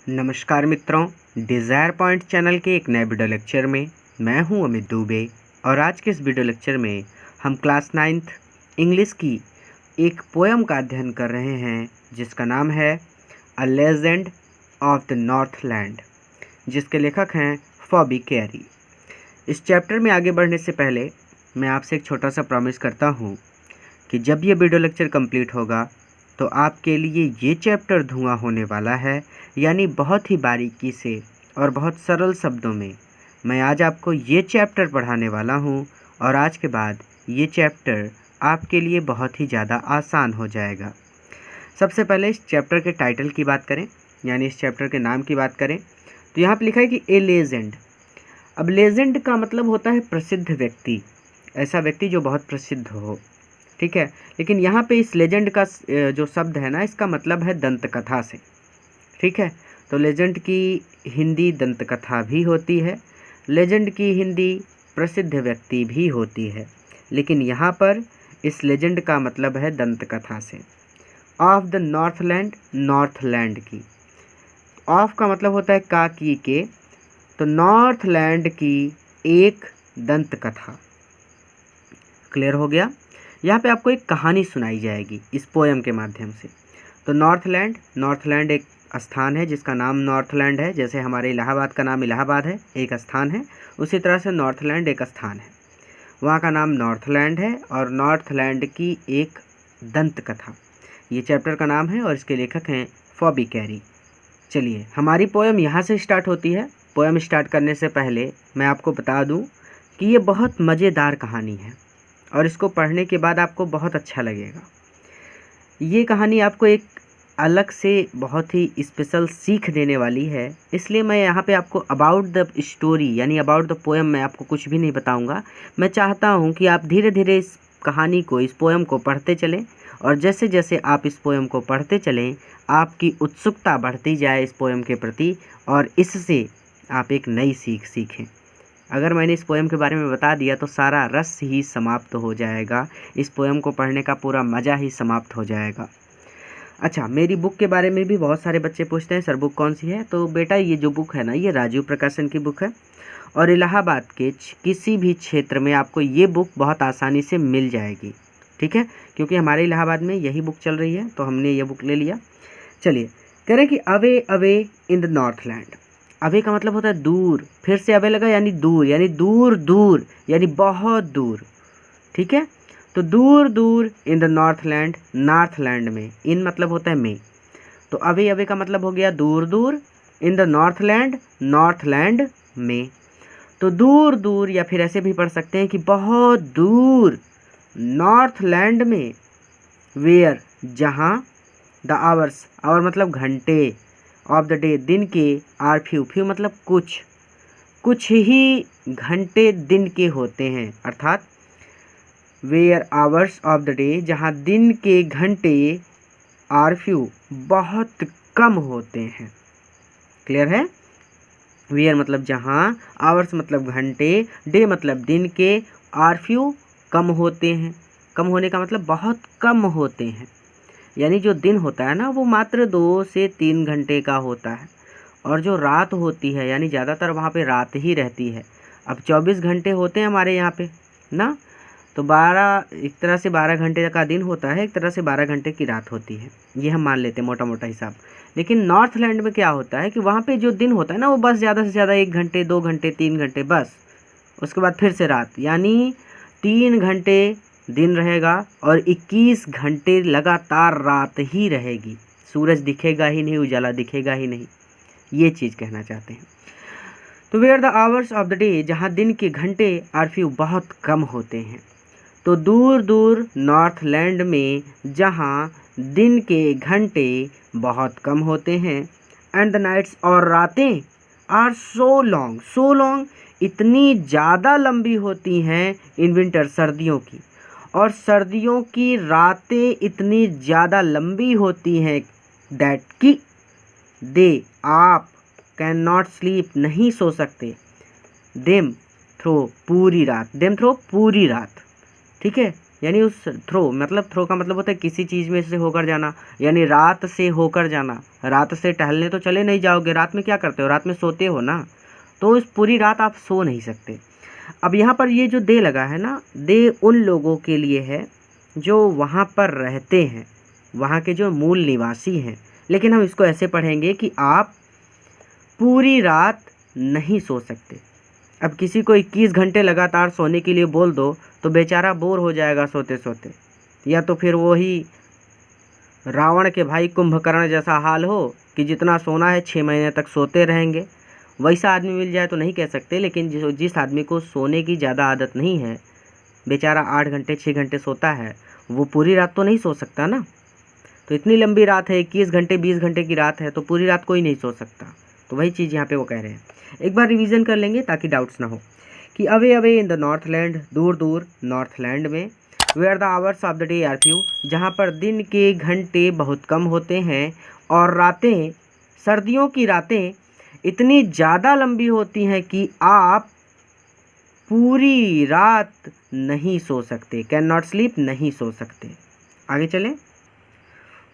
नमस्कार मित्रों, desire point channel के एक नए वीडियो लेक्चर में मैं हूं अमित दुबे। और आज के इस वीडियो लेक्चर में हम क्लास 9th इंग्लिश की एक पोएम का अध्ययन कर रहे हैं जिसका नाम है a legend of the Northland, जिसके लेखक हैं फॉबी कैरी। इस चैप्टर में आगे बढ़ने से पहले मैं आपसे एक छोटा सा प्रॉमिस करता हूँ कि जब ये वीडियो लेक्चर कंप्लीट होगा तो आपके लिए ये चैप्टर धुआं होने वाला है। यानी बहुत ही बारीकी से और बहुत सरल शब्दों में मैं आज आपको ये चैप्टर पढ़ाने वाला हूँ और आज के बाद ये चैप्टर आपके लिए बहुत ही ज़्यादा आसान हो जाएगा। सबसे पहले इस चैप्टर के टाइटल की बात करें, यानी इस चैप्टर के नाम की बात करें तो यहाँ पे लिखा है कि ए लेजेंड। अब लेजेंड का मतलब होता है प्रसिद्ध व्यक्ति, ऐसा व्यक्ति जो बहुत प्रसिद्ध हो, ठीक है। लेकिन यहाँ पे इस लेजेंड का जो शब्द है ना, इसका मतलब है दंत कथा से, ठीक है। तो लेजेंड की हिंदी दंत कथा भी होती है, लेजेंड की हिंदी प्रसिद्ध व्यक्ति भी होती है, लेकिन यहाँ पर इस लेजेंड का मतलब है दंत कथा से। ऑफ द नॉर्थलैंड, नॉर्थलैंड की, ऑफ का मतलब होता है का की के, तो नॉर्थलैंड की एक दंत कथा। क्लियर हो गया। यहाँ पे आपको एक कहानी सुनाई जाएगी इस पोएम के माध्यम से। तो नॉर्थलैंड, नॉर्थलैंड एक स्थान है जिसका नाम नॉर्थलैंड है। जैसे हमारे इलाहाबाद का नाम इलाहाबाद है, एक स्थान है, उसी तरह से नॉर्थलैंड एक स्थान है, वहाँ का नाम नॉर्थलैंड है। और नॉर्थलैंड की एक दंत कथा, ये चैप्टर का नाम है और इसके लेखक हैं फॉबी कैरी। चलिए, हमारी पोएम यहाँ से स्टार्ट होती है। पोएम स्टार्ट करने से पहले मैं आपको बता दूँ कि ये बहुत मज़ेदार कहानी है और इसको पढ़ने के बाद आपको बहुत अच्छा लगेगा। ये कहानी आपको एक अलग से बहुत ही स्पेशल सीख देने वाली है, इसलिए मैं यहाँ पे आपको अबाउट द स्टोरी यानी अबाउट द पोएम मैं आपको कुछ भी नहीं बताऊँगा। मैं चाहता हूँ कि आप धीरे धीरे इस कहानी को, इस पोएम को पढ़ते चलें और जैसे जैसे आप इस पोएम को पढ़ते चलें आपकी उत्सुकता बढ़ती जाए इस पोएम के प्रति और इससे आप एक नई सीख सीखें। अगर मैंने इस पोएम के बारे में बता दिया तो सारा रस ही समाप्त हो जाएगा, इस पोएम को पढ़ने का पूरा मज़ा ही समाप्त हो जाएगा। अच्छा, मेरी बुक के बारे में भी बहुत सारे बच्चे पूछते हैं, सर बुक कौन सी है? तो बेटा ये जो बुक है ना, ये राजीव प्रकाशन की बुक है और इलाहाबाद के किसी भी क्षेत्र में आपको ये बुक बहुत आसानी से मिल जाएगी, ठीक है। क्योंकि हमारे इलाहाबाद में यही बुक चल रही है तो हमने ये बुक ले लिया। चलिए, कह रहे हैं कि away away in the Northland. Away का मतलब होता है दूर, फिर से अवे लगा यानी दूर, यानी दूर दूर, यानी बहुत दूर, ठीक है। तो दूर दूर इन द नॉर्थलैंड, नॉर्थलैंड में, इन मतलब होता है में, तो अवे अवे का मतलब हो गया दूर दूर, इन द नॉर्थलैंड, नॉर्थलैंड में। तो दूर दूर या फिर ऐसे भी पढ़ सकते हैं कि बहुत दूर नॉर्थलैंड में, वेयर जहाँ, द आवर्स, आवर मतलब घंटे, ऑफ द डे दिन के, आर फ्यू, फ्यू मतलब कुछ, कुछ ही घंटे दिन के होते हैं, अर्थात where hours of the day, जहाँ दिन के घंटे, आर फ्यू बहुत कम होते हैं। क्लियर है। वेयर मतलब जहाँ, आवर्स मतलब घंटे, डे मतलब दिन के, आर फ्यू कम होते हैं। कम होने का मतलब बहुत कम होते हैं, यानी जो दिन होता है ना वो मात्र 2 से 3 घंटे का होता है और जो रात होती है यानी ज़्यादातर वहाँ पे रात ही रहती है। अब 24 घंटे होते हैं हमारे यहाँ पे ना, तो 12, एक तरह से 12 घंटे का दिन होता है, एक तरह से 12 घंटे की रात होती है, ये हम मान लेते हैं मोटा मोटा हिसाब। लेकिन नॉर्थलैंड में क्या होता है कि वहाँ पे जो दिन होता है ना वो बस ज़्यादा से ज़्यादा 1 घंटे, 2 घंटे, 3 घंटे बस, उसके बाद फिर से रात, यानी 3 घंटे दिन रहेगा और 21 घंटे लगातार रात ही रहेगी, सूरज दिखेगा ही नहीं, उजाला दिखेगा ही नहीं, ये चीज़ कहना चाहते हैं। तो where the hours of the day, जहाँ दिन के घंटे, आर फ्यू बहुत कम होते हैं। तो दूर दूर नॉर्थलैंड में जहाँ दिन के घंटे बहुत कम होते हैं, एंड द नाइट्स और रातें, are so long, so long इतनी ज़्यादा लंबी होती हैं, इन विंटर सर्दियों की, और सर्दियों की रातें इतनी ज़्यादा लंबी होती हैं दैट कि दे, आप, कैन नॉट स्लीप नहीं सो सकते, देम थ्रो पूरी रात, देम थ्रो पूरी रात, ठीक है। यानी उस थ्रो का मतलब होता है किसी चीज़ में से होकर जाना, यानी रात से होकर जाना। रात से टहलने तो चले नहीं जाओगे, रात में क्या करते हो, रात में सोते हो ना, तो उस पूरी रात आप सो नहीं सकते। अब यहाँ पर ये जो दे लगा है ना, दे उन लोगों के लिए है जो वहाँ पर रहते हैं, वहाँ के जो मूल निवासी हैं। लेकिन हम इसको ऐसे पढ़ेंगे कि आप पूरी रात नहीं सो सकते। अब किसी को 21 घंटे लगातार सोने के लिए बोल दो तो बेचारा बोर हो जाएगा सोते सोते, या तो फिर वही रावण के भाई कुंभकर्ण जैसा हाल हो कि जितना सोना है 6 महीने तक सोते रहेंगे। वैसा आदमी मिल जाए तो नहीं कह सकते, लेकिन जिस आदमी को सोने की ज़्यादा आदत नहीं है, बेचारा 8 घंटे 6 घंटे सोता है, वो पूरी रात तो नहीं सो सकता ना। तो इतनी लंबी रात है, 21 घंटे 20 घंटे की रात है, तो पूरी रात कोई नहीं सो सकता। तो वही चीज़ यहाँ पे वो कह रहे हैं। एक बार रिवीजन कर लेंगे ताकि डाउट्स ना हो कि away away in the northland, दूर दूर नॉर्थलैंड में, where the hours of the day are few, जहाँ पर दिन के घंटे बहुत कम होते हैं और रातें, सर्दियों की रातें इतनी ज़्यादा लंबी होती हैं कि आप पूरी रात नहीं सो सकते, कैन नॉट स्लीप, नहीं सो सकते। आगे चलें।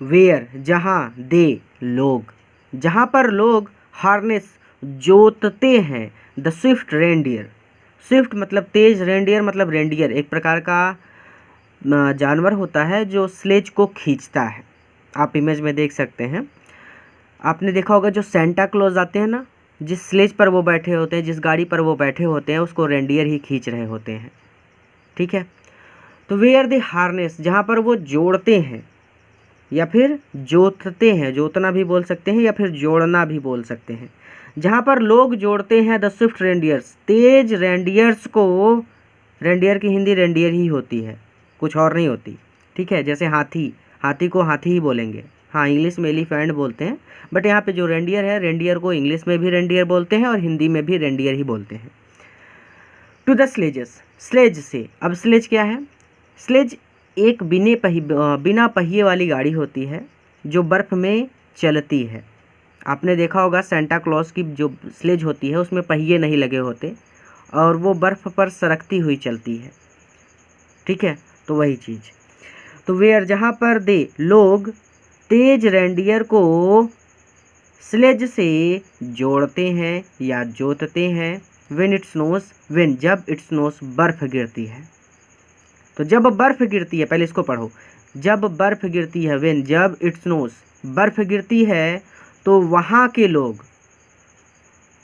वेयर, जहाँ, दे, लोग, जहाँ पर लोग हार्नेस, जोतते हैं, द स्विफ्ट रेंडियर, स्विफ्ट मतलब तेज, रेंडियर मतलब रेंडियर, एक प्रकार का जानवर होता है जो स्लेज को खींचता है। आप इमेज में देख सकते हैं। आपने देखा होगा जो सेंटा क्लॉज आते हैं ना, जिस स्लेज पर वो बैठे होते हैं, जिस गाड़ी पर वो बैठे होते हैं, उसको रेंडियर ही खींच रहे होते हैं। ठीक है। तो वेयर दे हार्नेस, जहाँ पर वो जोड़ते हैं या फिर जोतते हैं, जोतना भी बोल सकते हैं या फिर जोड़ना भी बोल सकते हैं, जहाँ पर लोग जोड़ते हैं the Swift reindeers, Tej reindeers को। रेंडियर की हिंदी रेंडियर ही होती है, कुछ और नहीं होती। ठीक है। जैसे हाथी, हाथी को हाथी ही बोलेंगे, हाँ इंग्लिश में एलिफेंट बोलते हैं, बट यहाँ पे जो रेंडियर है, रेंडियर को इंग्लिश में भी रेंडियर बोलते हैं और हिंदी में भी रेंडियर ही बोलते हैं। टू द स्लेजेस, स्लेज से। अब स्लेज क्या है? स्लेज एक बिना पहिए वाली गाड़ी होती है जो बर्फ़ में चलती है। आपने देखा होगा सेंटा क्लॉज की जो स्लेज होती है उसमें पहिए नहीं लगे होते और वो बर्फ़ पर सरकती हुई चलती है। ठीक है। तो वही चीज़। तो वेयर, जहाँ पर दे, लोग तेज रेंडियर को स्लेज से जोड़ते हैं या जोतते हैं। व्हेन इट स्नोस, व्हेन, जब, इट स्नोस, बर्फ़ गिरती है। तो जब बर्फ़ गिरती है, पहले इसको पढ़ो, जब बर्फ़ गिरती है, व्हेन, जब, इट स्नोस, बर्फ़ गिरती है, तो वहाँ के लोग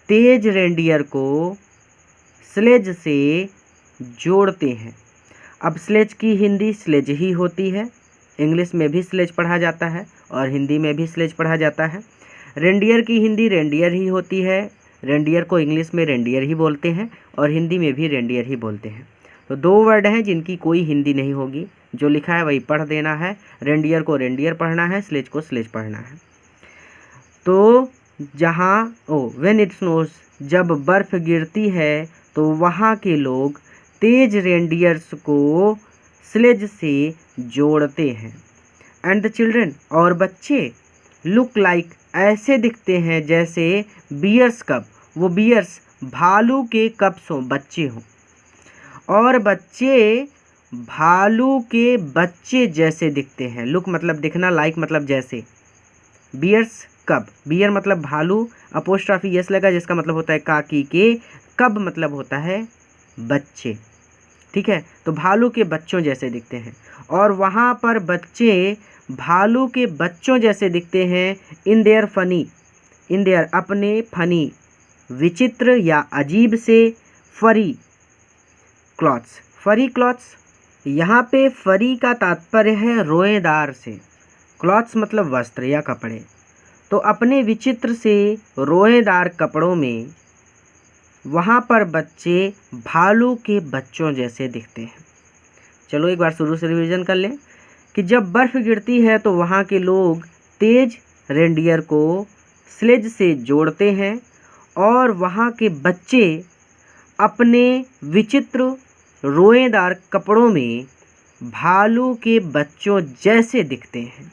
तेज रेंडियर को स्लेज से जोड़ते हैं। अब स्लेज की हिंदी स्लेज ही होती है, इंग्लिश में भी स्लेज पढ़ा जाता है और हिंदी में भी स्लेज पढ़ा जाता है। रेंडियर की हिंदी रेंडियर ही होती है, रेंडियर को इंग्लिश में रेंडियर ही बोलते हैं और हिंदी में भी रेंडियर ही बोलते हैं। तो दो वर्ड हैं जिनकी कोई हिंदी नहीं होगी, जो लिखा है वही पढ़ देना है। रेंडियर को रेंडियर पढ़ना है, स्लेज को स्लेज पढ़ना है। तो जहाँ व्हेन इट स्नोस, जब बर्फ़ गिरती है तो वहाँ के लोग तेज रेंडियर्स को स्लेज से जोड़ते हैं। एंड द चिल्ड्रन, और बच्चे, लुक लाइक, ऐसे दिखते हैं जैसे बियर्स कब, वो बियर्स भालू के कब्स हों, बच्चे हों, और बच्चे भालू के बच्चे जैसे दिखते हैं। लुक मतलब दिखना, लाइक मतलब जैसे। बियर्स कब, बियर मतलब भालू, अपोस्ट्रॉफी यस लगा जिसका मतलब होता है काकी के, कब मतलब होता है बच्चे। ठीक है। तो भालू के बच्चों जैसे दिखते हैं और वहाँ पर बच्चे भालू के बच्चों जैसे दिखते हैं। In their funny, in their अपने, फनी विचित्र या अजीब से, फरी क्लॉथ्स, फरी क्लॉथ्स, यहाँ पे फरी का तात्पर्य है रोएदार से, क्लॉथ्स मतलब वस्त्र या कपड़े। तो अपने विचित्र से रोएदार कपड़ों में वहाँ पर बच्चे भालू के बच्चों जैसे दिखते हैं। चलो एक बार शुरू से रिवीजन कर लें कि जब बर्फ़ गिरती है तो वहाँ के लोग तेज रेंडियर को स्लेज से जोड़ते हैं और वहाँ के बच्चे अपने विचित्र रोएदार कपड़ों में भालू के बच्चों जैसे दिखते हैं।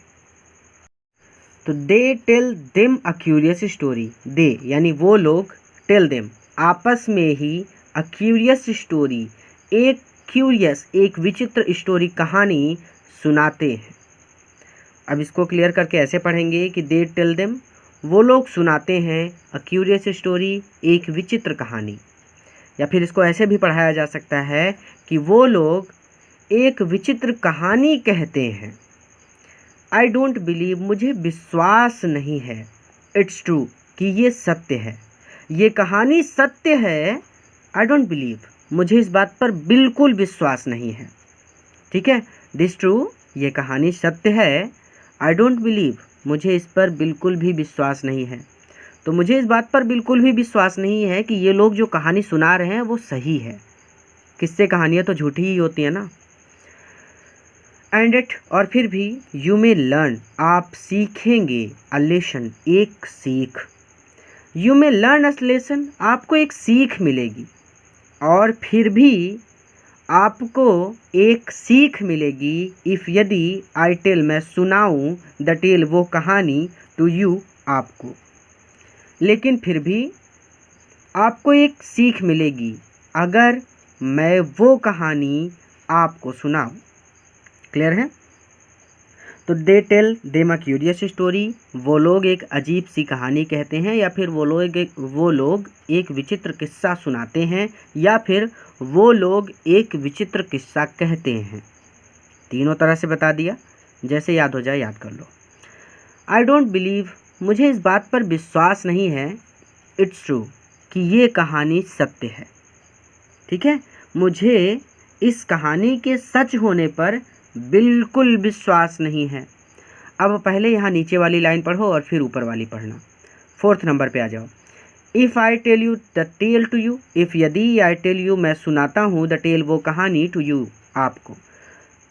तो they tell them a curious story, they यानी वो लोग, टेल देम आपस में ही, अ क्यूरियस स्टोरी एक क्यूरियस एक विचित्र स्टोरी कहानी सुनाते हैं। अब इसको क्लियर करके ऐसे पढ़ेंगे कि दे टेल देम, वो लोग सुनाते हैं, अ क्यूरियस स्टोरी एक विचित्र कहानी। या फिर इसको ऐसे भी पढ़ाया जा सकता है कि वो लोग एक विचित्र कहानी कहते हैं। आई डोंट बिलीव, मुझे विश्वास नहीं है, इट्स ट्रू, कि ये सत्य है, ये कहानी सत्य है। आई डोंट बिलीव, मुझे इस बात पर बिल्कुल विश्वास नहीं है। ठीक है, दिस ट्रू, ये कहानी सत्य है। आई डोंट बिलीव, मुझे इस पर बिल्कुल भी विश्वास नहीं है। तो मुझे इस बात पर बिल्कुल भी विश्वास नहीं है कि ये लोग जो कहानी सुना रहे हैं वो सही है। किससे कहानियाँ तो झूठी ही होती हैं ना। एंड इट, और फिर भी, यू मे लर्न, आप सीखेंगे, अ लेसन, एक सीख। You may learn a lesson, आपको एक सीख मिलेगी। और फिर भी आपको एक सीख मिलेगी, इफ़, यदि, आई टेल, मैं सुनाऊँ, द टेल, वो कहानी, टू यू, आपको। लेकिन फिर भी आपको एक सीख मिलेगी अगर मैं वो कहानी आपको सुनाऊँ। क्लियर है? तो they tell them a curious story, वो लोग एक अजीब सी कहानी कहते हैं, या फिर वो लोग एक विचित्र किस्सा सुनाते हैं, या फिर वो लोग एक विचित्र किस्सा कहते हैं। तीनों तरह से बता दिया, जैसे याद हो जाए याद कर लो। आई डोंट बिलीव, मुझे इस बात पर विश्वास नहीं है, इट्स ट्रू, कि ये कहानी सत्य है। ठीक है, मुझे इस कहानी के सच होने पर बिल्कुल विश्वास नहीं है। अब पहले यहाँ नीचे वाली लाइन पढ़ो और फिर ऊपर वाली पढ़ना। 4th नंबर पे आ जाओ। If I tell you the tale to you, if, यदि, आई टेल यू, मैं सुनाता हूँ, द टेल, वो कहानी, टू यू, आपको।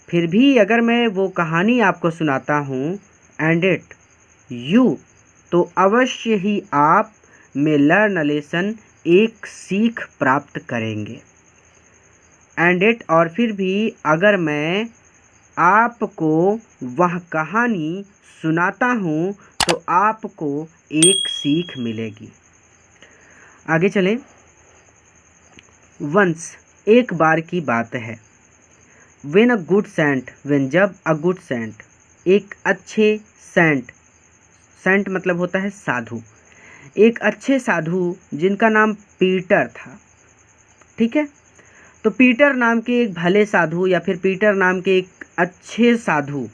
फिर भी अगर मैं वो कहानी आपको सुनाता हूँ, एंड इट, यू, तो अवश्य ही आप में लर्न अ लेसन, एक सीख प्राप्त करेंगे। एंड इट, और फिर भी अगर मैं आपको वह कहानी सुनाता हूँ तो आपको एक सीख मिलेगी। आगे चलें। वंस, एक बार की बात है। When a good saint, when, जब, अ गुड सेंट, एक अच्छे सेंट, सेंट मतलब होता है साधु, एक अच्छे साधु जिनका नाम पीटर था। ठीक है, तो पीटर नाम के एक भले साधु, या फिर पीटर नाम के एक अच्छे साधु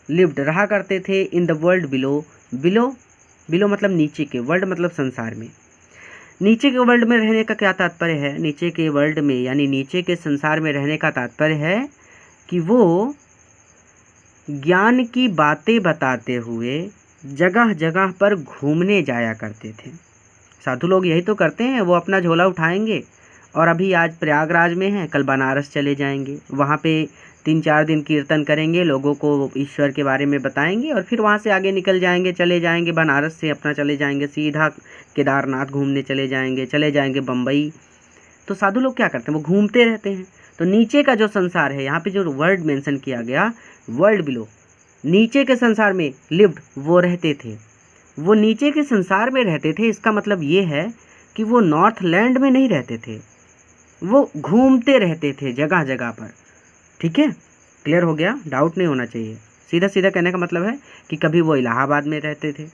लिव्ड, रहा करते थे, in the world below, below मतलब नीचे के, वर्ल्ड मतलब संसार में। नीचे के वर्ल्ड में रहने का क्या तात्पर्य है? नीचे के वर्ल्ड में यानी नीचे के संसार में रहने का तात्पर्य है कि वो ज्ञान की बातें बताते हुए जगह जगह पर घूमने जाया करते थे। साधु लोग यही तो करते हैं, वो अपना झोला उठाएंगे और अभी आज प्रयागराज में हैं, कल बनारस चले जाएंगे, वहाँ पे 3-4 दिन कीर्तन करेंगे, लोगों को ईश्वर के बारे में बताएंगे, और फिर वहाँ से आगे निकल जाएंगे, चले जाएंगे बनारस से अपना चले जाएंगे सीधा केदारनाथ घूमने चले जाएंगे बम्बई। तो साधु लोग क्या करते हैं? वो घूमते रहते हैं। तो नीचे का जो संसार है, यहाँ पे जो वर्ड मेंशन किया गया, वर्ल्ड बिलो, नीचे के संसार में लिव्ड, वो रहते थे, वो नीचे के संसार में रहते थे। इसका मतलब ये है कि वो नॉर्थ लैंड में नहीं रहते थे, वो घूमते रहते थे जगह जगह पर। ठीक है, क्लियर हो गया? डाउट नहीं होना चाहिए। सीधा सीधा कहने का मतलब है कि कभी वो इलाहाबाद में रहते थे,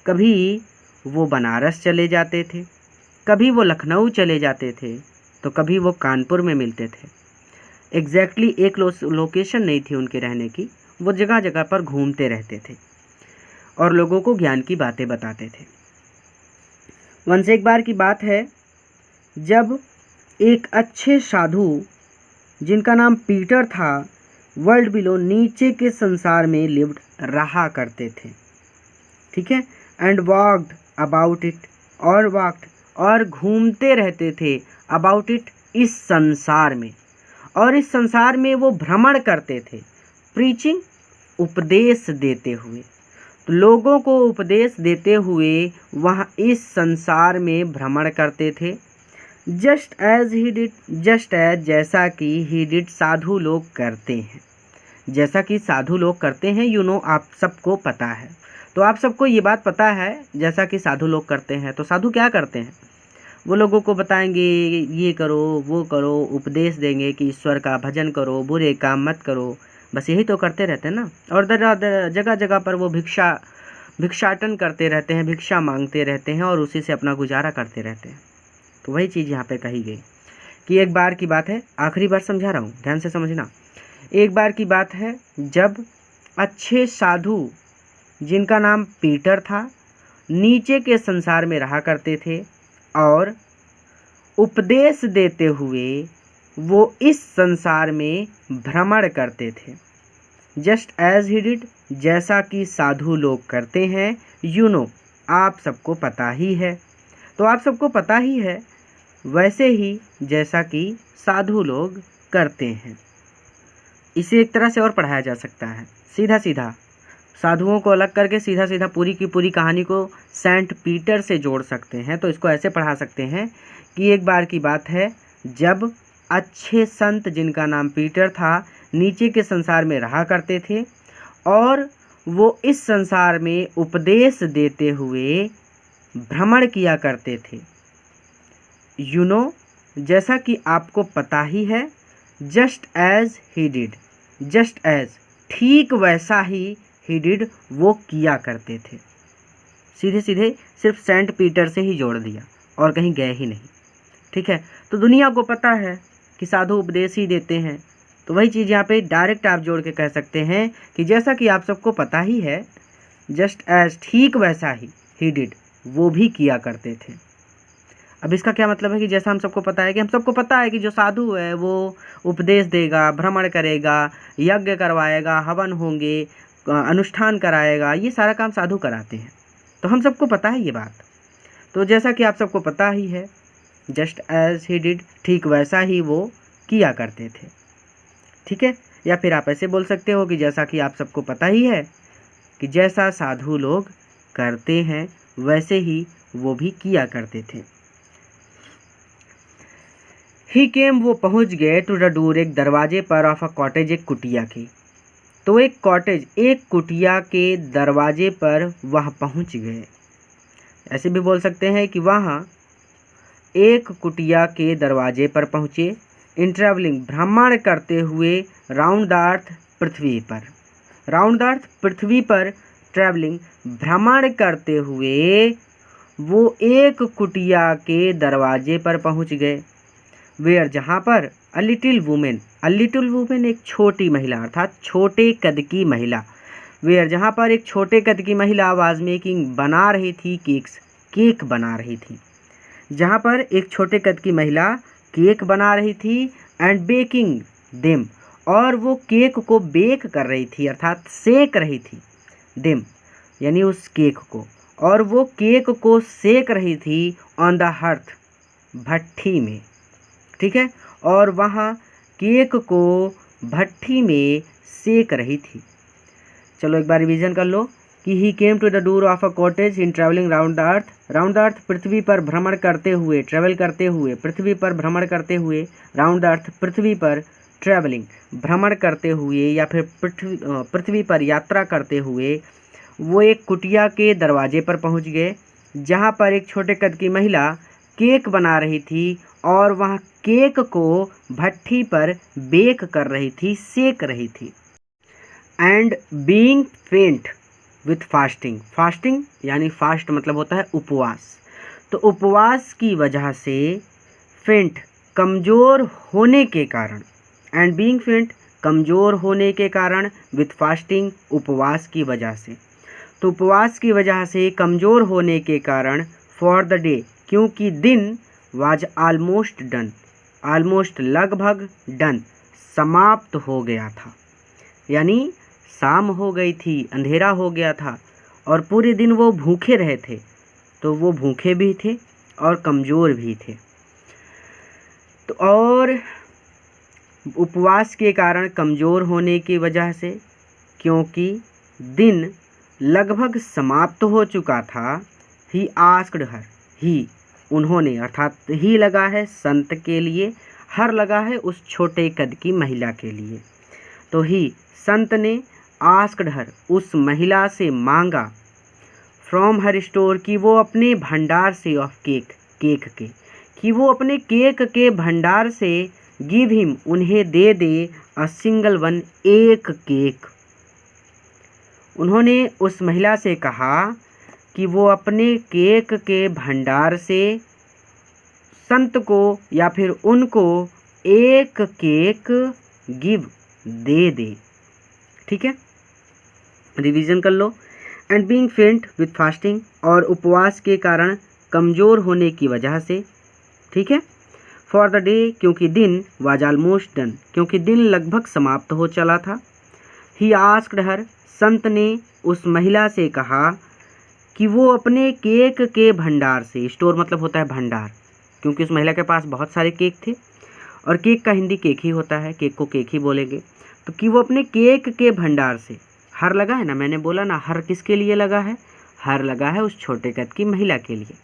कभी वो बनारस चले जाते थे, कभी वो लखनऊ चले जाते थे, तो कभी वो कानपुर में मिलते थे। एग्जैक्टली एक लोकेशन नहीं थी उनके रहने की, वो जगह जगह पर घूमते रहते थे और लोगों को ज्ञान की बातें बताते थे। वंस, एक बार की बात है जब एक अच्छे साधु जिनका नाम पीटर था, वर्ल्ड बिलो, नीचे के संसार में लिव्ड, रहा करते थे। ठीक है, एंड वॉक्ड अबाउट इट, और घूमते रहते थे, अबाउट इट, इस संसार में, और इस संसार में वो भ्रमण करते थे, प्रीचिंग, उपदेश देते हुए, तो लोगों को उपदेश देते हुए वह इस संसार में भ्रमण करते थे। Just as he did, just as, जैसा कि, ही डिड, साधु लोग करते हैं, जैसा कि साधु लोग करते हैं। यू नो, आप सबको पता है, तो आप सबको ये बात पता है जैसा कि साधु लोग करते हैं। तो साधु क्या करते हैं? वो लोगों को बताएंगे ये करो वो करो, उपदेश देंगे कि ईश्वर का भजन करो, बुरे काम मत करो, बस यही तो करते रहते हैं ना। और जगह जगह पर वो भिक्षाटन करते रहते हैं, भिक्षा मांगते रहते हैं और उसी से अपना गुजारा करते रहते हैं। तो वही चीज़ यहाँ पे कही गई कि एक बार की बात है, आखिरी बार समझा रहा हूँ, ध्यान से समझना। एक बार की बात है जब अच्छे साधु जिनका नाम पीटर था नीचे के संसार में रहा करते थे और उपदेश देते हुए वो इस संसार में भ्रमण करते थे। जस्ट एज ही डिड, जैसा कि साधु लोग करते हैं। यू नो, आप सबको पता ही है। तो आप सबको पता ही है वैसे ही जैसा कि साधु लोग करते हैं। इसे एक तरह से और पढ़ाया जा सकता है, सीधा सीधा साधुओं को अलग करके सीधा सीधा पूरी की पूरी कहानी को सेंट पीटर से जोड़ सकते हैं। तो इसको ऐसे पढ़ा सकते हैं कि एक बार की बात है जब अच्छे संत जिनका नाम पीटर था नीचे के संसार में रहा करते थे और वो इस संसार में उपदेश देते हुए भ्रमण किया करते थे। यू नो, जैसा कि आपको पता ही है। Just as he did, just as, ठीक वैसा ही ही डिड, वो किया करते थे। सीधे सीधे सिर्फ सेंट पीटर से ही जोड़ दिया और कहीं गए ही नहीं। ठीक है, तो दुनिया को पता है कि साधु उपदेश ही देते हैं। तो वही चीज़ यहाँ पे डायरेक्ट आप जोड़ के कह सकते हैं कि जैसा कि आप सबको पता ही है, जस्ट एज, ठीक वैसा ही डिड, वो भी किया करते थे। अब इसका क्या मतलब है कि जैसा हम सबको पता है कि हम सबको पता है कि जो साधु है वो उपदेश देगा, भ्रमण करेगा, यज्ञ करवाएगा, हवन होंगे, अनुष्ठान कराएगा, ये सारा काम साधु कराते हैं। तो हम सबको पता है ये बात। तो जैसा कि आप सबको पता ही है, जस्ट एज ही डिड, ठीक वैसा ही वो किया करते थे। ठीक है, या फिर आप ऐसे बोल सकते हो कि जैसा कि आप सबको पता ही है कि जैसा साधु लोग करते हैं वैसे ही वो भी किया करते थे। ही केम, वो पहुंच गए टू द डोर, एक दरवाजे पर, ऑफ अ कॉटेज, एक कुटिया की। तो एक कॉटेज, एक कुटिया के दरवाजे पर वह पहुंच गए। ऐसे भी बोल सकते हैं कि वहाँ एक कुटिया के दरवाजे पर पहुँचे। इन ट्रैवलिंग, भ्रमण करते हुए, राउंड द अर्थ, पृथ्वी पर, राउंड द अर्थ, पृथ्वी पर, ट्रैवलिंग, भ्रमण करते हुए वो एक कुटिया के दरवाजे पर पहुँच गए। वेयर, जहाँ पर, a little women, a little women, एक छोटी महिला अर्थात छोटे कद की महिला। वेयर, जहाँ पर एक छोटे कद की महिला वाज मेकिंग, बना रही थी, केक्स, केक बना रही थी। जहाँ पर एक छोटे कद की महिला केक बना रही थी, एंड बेकिंग देम, और वो केक को बेक कर रही थी अर्थात सेक रही थी, देम यानी उस केक को, और वो केक को सेक रही थी ऑन द हर्थ, भट्ठी में। ठीक है, और वहाँ केक को भट्ठी में सेक रही थी। चलो एक बार रिवीजन कर लो कि he came to the door of a cottage in travelling round the earth, round the earth, पृथ्वी पर भ्रमण करते हुए, ट्रैवल करते हुए, पृथ्वी पर भ्रमण करते हुए, राउंड द अर्थ, पृथ्वी पर, ट्रैवलिंग, भ्रमण करते हुए या फिर पृथ्वी पर यात्रा करते हुए वो एक कुटिया के दरवाजे पर पहुंच गए, जहां पर एक छोटे कद की महिला केक बना रही थी और वह केक को भट्ठी पर बेक कर रही थी, सेक रही थी। एंड बीइंग फेंट विथ फास्टिंग, फास्टिंग यानी फास्ट मतलब होता है उपवास, तो उपवास की वजह से, फेंट कमज़ोर होने के कारण, एंड बीइंग फेंट कमज़ोर होने के कारण, विथ फास्टिंग उपवास की वजह से, तो उपवास की वजह से कमज़ोर होने के कारण, फॉर द डे क्योंकि दिन, वाज आलमोस्ट डन, आलमोस्ट लगभग, डन समाप्त हो गया था, यानी शाम हो गई थी, अंधेरा हो गया था और पूरे दिन वो भूखे रहे थे, तो वो भूखे भी थे और कमज़ोर भी थे। तो और उपवास के कारण कमज़ोर होने की वजह से, क्योंकि दिन लगभग समाप्त हो चुका था, ही आस्क्ड हर, ही उन्होंने अर्थात ही लगा है संत के लिए, हर लगा है उस छोटे कद की महिला के लिए, तो ही संत ने आस्क्ड हर उस महिला से मांगा, फ्रॉम हर स्टोर की वो अपने भंडार से, ऑफ केक, केक के, कि वो अपने केक के भंडार से गिव हिम उन्हें दे दे अ सिंगल वन एक केक। उन्होंने उस महिला से कहा कि वो अपने केक के भंडार से संत को या फिर उनको एक केक गिव दे दे। ठीक है, रिवीजन कर लो। एंड बीइंग फेंट विथ फास्टिंग, और उपवास के कारण कमज़ोर होने की वजह से। ठीक है, फॉर द डे, क्योंकि दिन वाज ऑलमोस्ट डन, क्योंकि दिन लगभग समाप्त हो चला था। ही आस्क्ड हर, संत ने उस महिला से कहा कि वो अपने केक के भंडार से, स्टोर मतलब होता है भंडार, क्योंकि उस महिला के पास बहुत सारे केक थे और केक का हिंदी केक ही होता है, केक को केक ही बोलेंगे। तो कि वो अपने केक के भंडार से, हर लगा है ना, मैंने बोला ना हर किसके लिए लगा है, हर लगा है उस छोटे कद की महिला के लिए,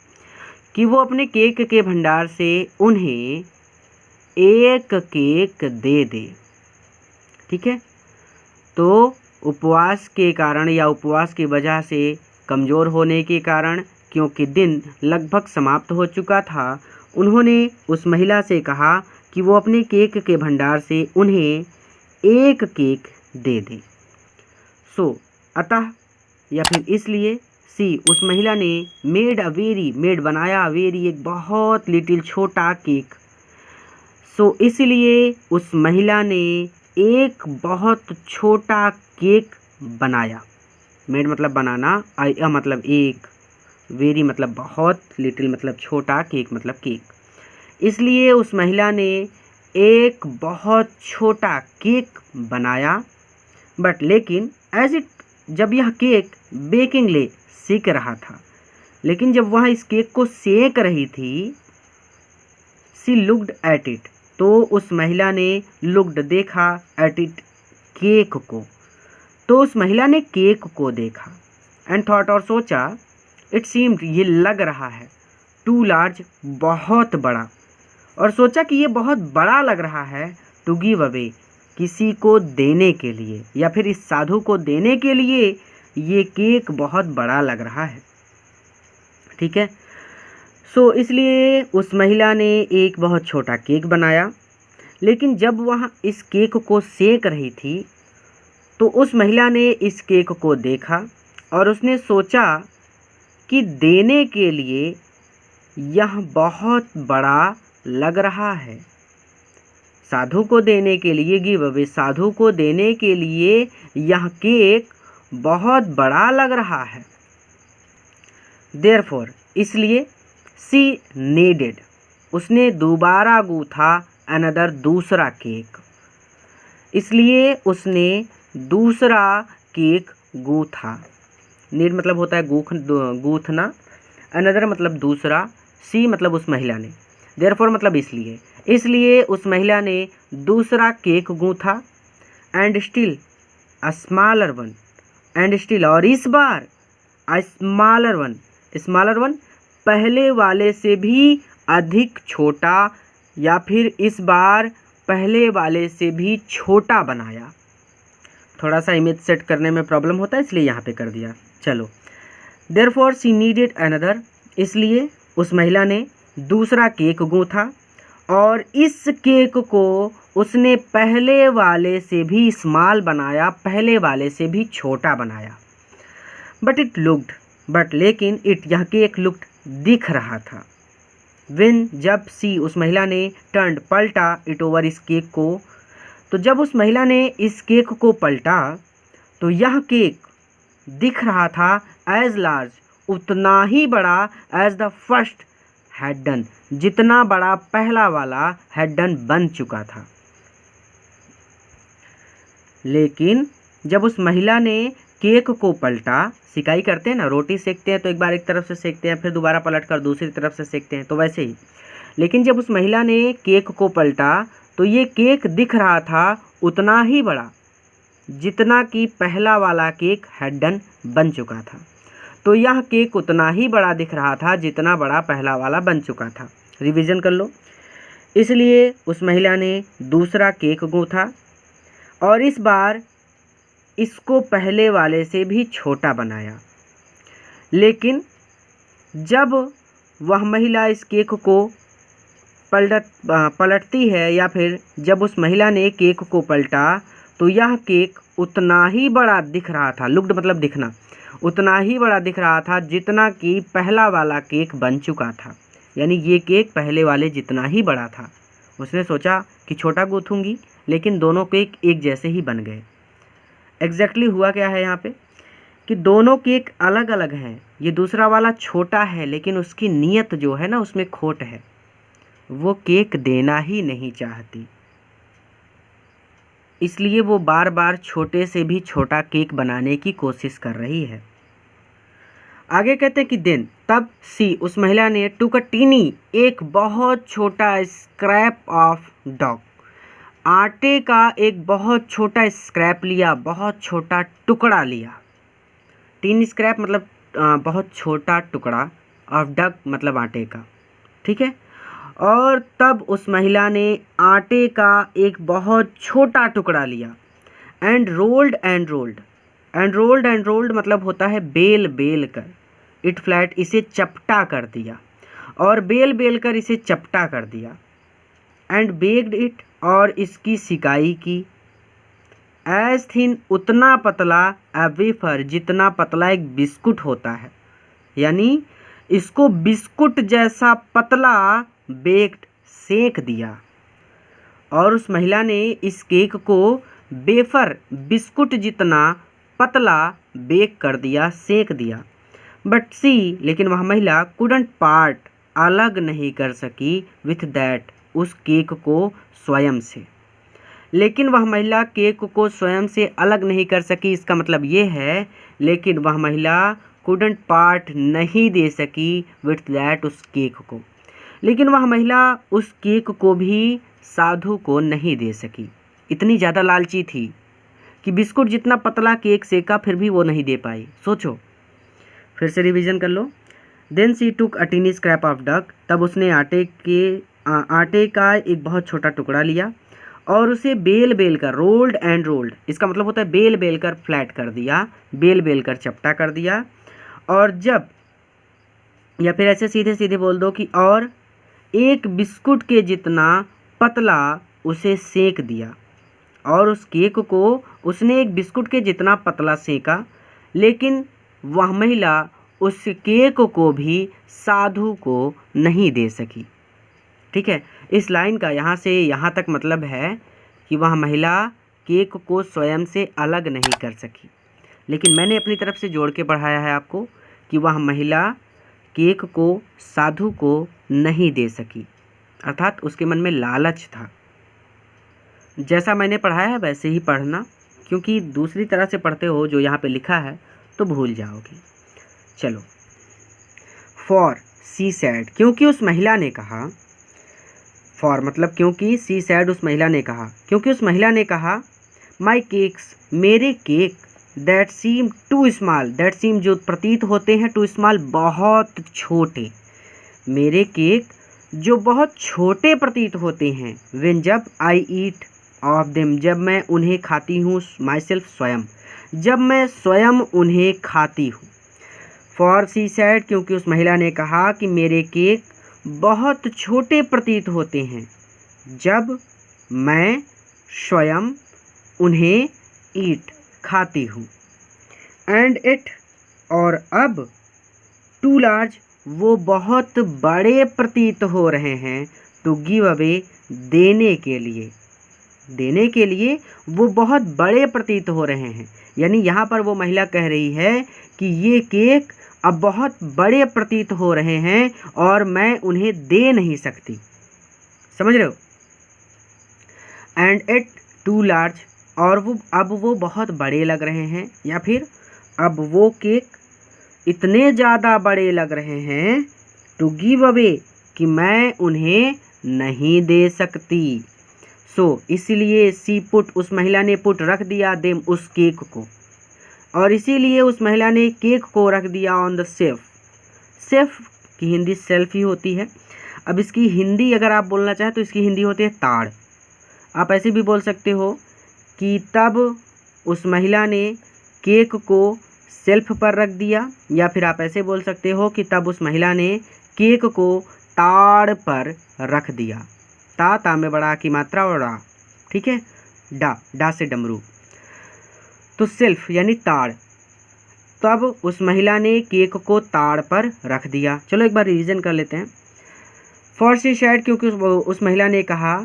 कि वो अपने केक के भंडार से उन्हें एक केक दे दे। ठीक है, तो उपवास के कारण या उपवास की वजह से कमज़ोर होने के कारण, क्योंकि दिन लगभग समाप्त हो चुका था, उन्होंने उस महिला से कहा कि वो अपने केक के भंडार से उन्हें एक केक दे दे। सो अतः या फिर इसलिए, सी उस महिला ने मेड अ वेरी, मेड बनाया, वेरी एक बहुत लिटिल छोटा केक। सो इसलिए उस महिला ने एक बहुत छोटा केक बनाया। मेड मतलब बनाना, आई मतलब एक, वेरी मतलब बहुत, लिटिल मतलब छोटा, केक मतलब केक। इसलिए उस महिला ने एक बहुत छोटा केक बनाया। बट लेकिन एज इट, जब यह केक बेकिंग ले सेक रहा था, लेकिन जब वह इस केक को सेक रही थी, सी लुक्ड एट इट, तो उस महिला ने लुक्ड देखा, एट इट केक को, तो उस महिला ने केक को देखा। एंड थॉट और सोचा, इट सीम्ड ये लग रहा है, टू लार्ज बहुत बड़ा, और सोचा कि ये बहुत बड़ा लग रहा है, टू गिव अवे किसी को देने के लिए, या फिर इस साधु को देने के लिए ये केक बहुत बड़ा लग रहा है। ठीक है, सो इसलिए उस महिला ने एक बहुत छोटा केक बनाया। लेकिन जब वह इस केक को सेक रही थी, तो उस महिला ने इस केक को देखा और उसने सोचा कि देने के लिए यह बहुत बड़ा लग रहा है। साधु को देने के लिए, गिव अवे, साधु को देने के लिए यह केक बहुत बड़ा लग रहा है। देयरफॉर, इसलिए, सी नीडेड, उसने दोबारा गूथा अनदर, दूसरा केक। इसलिए उसने दूसरा केक गूथा। नीड मतलब होता है गूथना, अनदर मतलब दूसरा, सी मतलब उस महिला ने, देयरफॉर मतलब इसलिए, इसलिए उस महिला ने दूसरा केक गूथा। And still a smaller one, and still, और इस बार a smaller one, smaller one पहले वाले से भी अधिक छोटा, या फिर इस बार पहले वाले से भी छोटा बनाया। थोड़ा सा इमेज सेट करने में प्रॉब्लम होता है, इसलिए यहाँ पे कर दिया। चलो, देयरफॉर सी नीडेड अनदर, इसलिए उस महिला ने दूसरा केक गूथा, और इस केक को उसने पहले वाले से भी स्मॉल बनाया, पहले वाले से भी छोटा बनाया। बट इट लुक्ड, बट लेकिन, इट यह केक लुक्ड दिख रहा था। व्हेन जब, सी उस महिला ने टर्न्ड पलटा, इट ओवर इस केक को, तो जब उस महिला ने इस केक को पलटा, तो यह केक दिख रहा था एज लार्ज, उतना ही बड़ा, as the first had done, जितना बड़ा पहला वाला हैड डन बन चुका था। लेकिन जब उस महिला ने केक को पलटा, सिकाई करते हैं ना, रोटी सेकते हैं तो एक बार एक तरफ से सेकते हैं, फिर दोबारा पलट कर दूसरी तरफ से सेकते हैं, तो वैसे ही। लेकिन जब उस महिला ने केक को पलटा, तो ये केक दिख रहा था उतना ही बड़ा, जितना कि पहला वाला केक हैड डन बन चुका था। तो यह केक उतना ही बड़ा दिख रहा था जितना बड़ा पहला वाला बन चुका था। रिवीजन कर लो। इसलिए उस महिला ने दूसरा केक गूंथा, और इस बार इसको पहले वाले से भी छोटा बनाया। लेकिन जब वह महिला इस केक को पलटती है या फिर जब उस महिला ने केक को पलटा तो यह केक उतना ही बड़ा दिख रहा था। लुक्ड मतलब दिखना, उतना ही बड़ा दिख रहा था जितना कि पहला वाला केक बन चुका था। यानी ये केक पहले वाले जितना ही बड़ा था। उसने सोचा कि छोटा गूँथूंगी, लेकिन दोनों केक एक जैसे ही बन गए। एग्जैक्टली हुआ क्या है यहाँ पे कि दोनों केक अलग अलग हैं। ये दूसरा वाला छोटा है, लेकिन उसकी नीयत जो है ना उसमें खोट है, वो केक देना ही नहीं चाहती, इसलिए वो बार बार छोटे से भी छोटा केक बनाने की कोशिश कर रही है। आगे कहते हैं कि देन तब सी उस महिला ने टुक अ टीनी एक बहुत छोटा स्क्रैप ऑफ डॉग, आटे का एक बहुत छोटा स्क्रैप लिया, बहुत छोटा टुकड़ा लिया। टीनी स्क्रैप मतलब बहुत छोटा टुकड़ा, ऑफ डग मतलब आटे का, ठीक है। और तब उस महिला ने आटे का एक बहुत छोटा टुकड़ा लिया and rolled and rolled, and rolled and rolled मतलब होता है बेल बेल कर, इट फ्लैट इसे चपटा कर दिया, और बेल बेल कर इसे चपटा कर दिया। एंड बेक्ड इट और इसकी सिकाई की, एज थिन उतना पतला, ए वेफर जितना पतला एक बिस्कुट होता है, यानी इसको बिस्कुट जैसा पतला बेक्ड सेक दिया। और उस महिला ने इस केक को वेफर बिस्कुट जितना पतला बेक कर दिया, सेक दिया। बट सी लेकिन वह महिला कुडंट पार्ट अलग नहीं कर सकी विथ दैट उस केक को स्वयं से। लेकिन वह महिला केक को स्वयं से अलग नहीं कर सकी, इसका मतलब ये है लेकिन वह महिला कुडंट पार्ट नहीं दे सकी विथ दैट उस केक को, लेकिन वह महिला उस केक को भी साधु को नहीं दे सकी। इतनी ज़्यादा लालची थी कि बिस्कुट जितना पतला केक सेका फिर भी वो नहीं दे पाई। सोचो, फिर से रिवीजन कर लो। Then she took a tiny scrap of dough, तब उसने आटे का एक बहुत छोटा टुकड़ा लिया और उसे बेल बेल कर, रोल्ड एंड रोल्ड, इसका मतलब होता है बेल बेल कर फ्लैट कर दिया, बेल बेल कर चपटा कर दिया। और जब, या फिर ऐसे सीधे सीधे बोल दो कि और एक बिस्कुट के जितना पतला उसे सेक दिया। और उस केक को उसने एक बिस्कुट के जितना पतला सेका, लेकिन वह महिला उस केक को भी साधु को नहीं दे सकी। ठीक है, इस लाइन का यहाँ से यहाँ तक मतलब है कि वह महिला केक को स्वयं से अलग नहीं कर सकी, लेकिन मैंने अपनी तरफ से जोड़ के पढ़ाया है आपको कि वह महिला केक को साधु को नहीं दे सकी, अर्थात उसके मन में लालच था। जैसा मैंने पढ़ाया है वैसे ही पढ़ना, क्योंकि दूसरी तरह से पढ़ते हो जो यहाँ पे लिखा है तो भूल जाओगे। चलो, फॉर सी सैड, क्योंकि उस महिला ने कहा, फॉर मतलब क्योंकि, सी सैड उस महिला ने कहा, क्योंकि उस महिला ने कहा, माई केक्स मेरे केक, that seem too small, that seem जो प्रतीत होते हैं, टू स्मॉल बहुत छोटे, मेरे केक जो बहुत छोटे प्रतीत होते हैं, व्हेन जब आई ईट ऑफ देम जब मैं उन्हें खाती हूँ, माई सेल्फ स्वयं जब मैं स्वयं उन्हें खाती हूँ। फॉर सी सैड क्योंकि उस महिला ने कहा कि मेरे केक बहुत छोटे प्रतीत होते हैं जब मैं स्वयं उन्हें ईट खाती हूँ। एंड इट और अब टू लार्ज वो बहुत बड़े प्रतीत हो रहे हैं, टू गिव अवे देने के लिए, देने के लिए वो बहुत बड़े प्रतीत हो रहे हैं। यानी यहाँ पर वो महिला कह रही है कि ये केक अब बहुत बड़े प्रतीत हो रहे हैं और मैं उन्हें दे नहीं सकती। समझ रहे हो? एंड इट टू लार्ज और वो अब वो बहुत बड़े लग रहे हैं, या फिर अब वो केक इतने ज़्यादा बड़े लग रहे हैं, टू गिव अवे कि मैं उन्हें नहीं दे सकती। सो इसीलिए सी पुट उस महिला ने पुट रख दिया देम उस केक को, और इसीलिए उस महिला ने केक को रख दिया ऑन द सेफ। सेफ की हिंदी सेल्फ ही होती है। अब इसकी हिंदी अगर आप बोलना चाहें तो इसकी हिंदी होती है ताड़। आप ऐसे भी बोल सकते हो कि तब उस महिला ने केक को सेल्फ पर रख दिया, या फिर आप ऐसे बोल सकते हो कि तब उस महिला ने केक को ताड़ पर रख दिया। ता में बड़ा की मात्रा और डा, ठीक है, डा से डमरू। तो सेल्फ यानी ताड़। तब उस महिला ने केक को ताड़ पर रख दिया। चलो एक बार रिवीजन कर लेते हैं। फॉर शी सैड, क्योंकि उस महिला ने कहा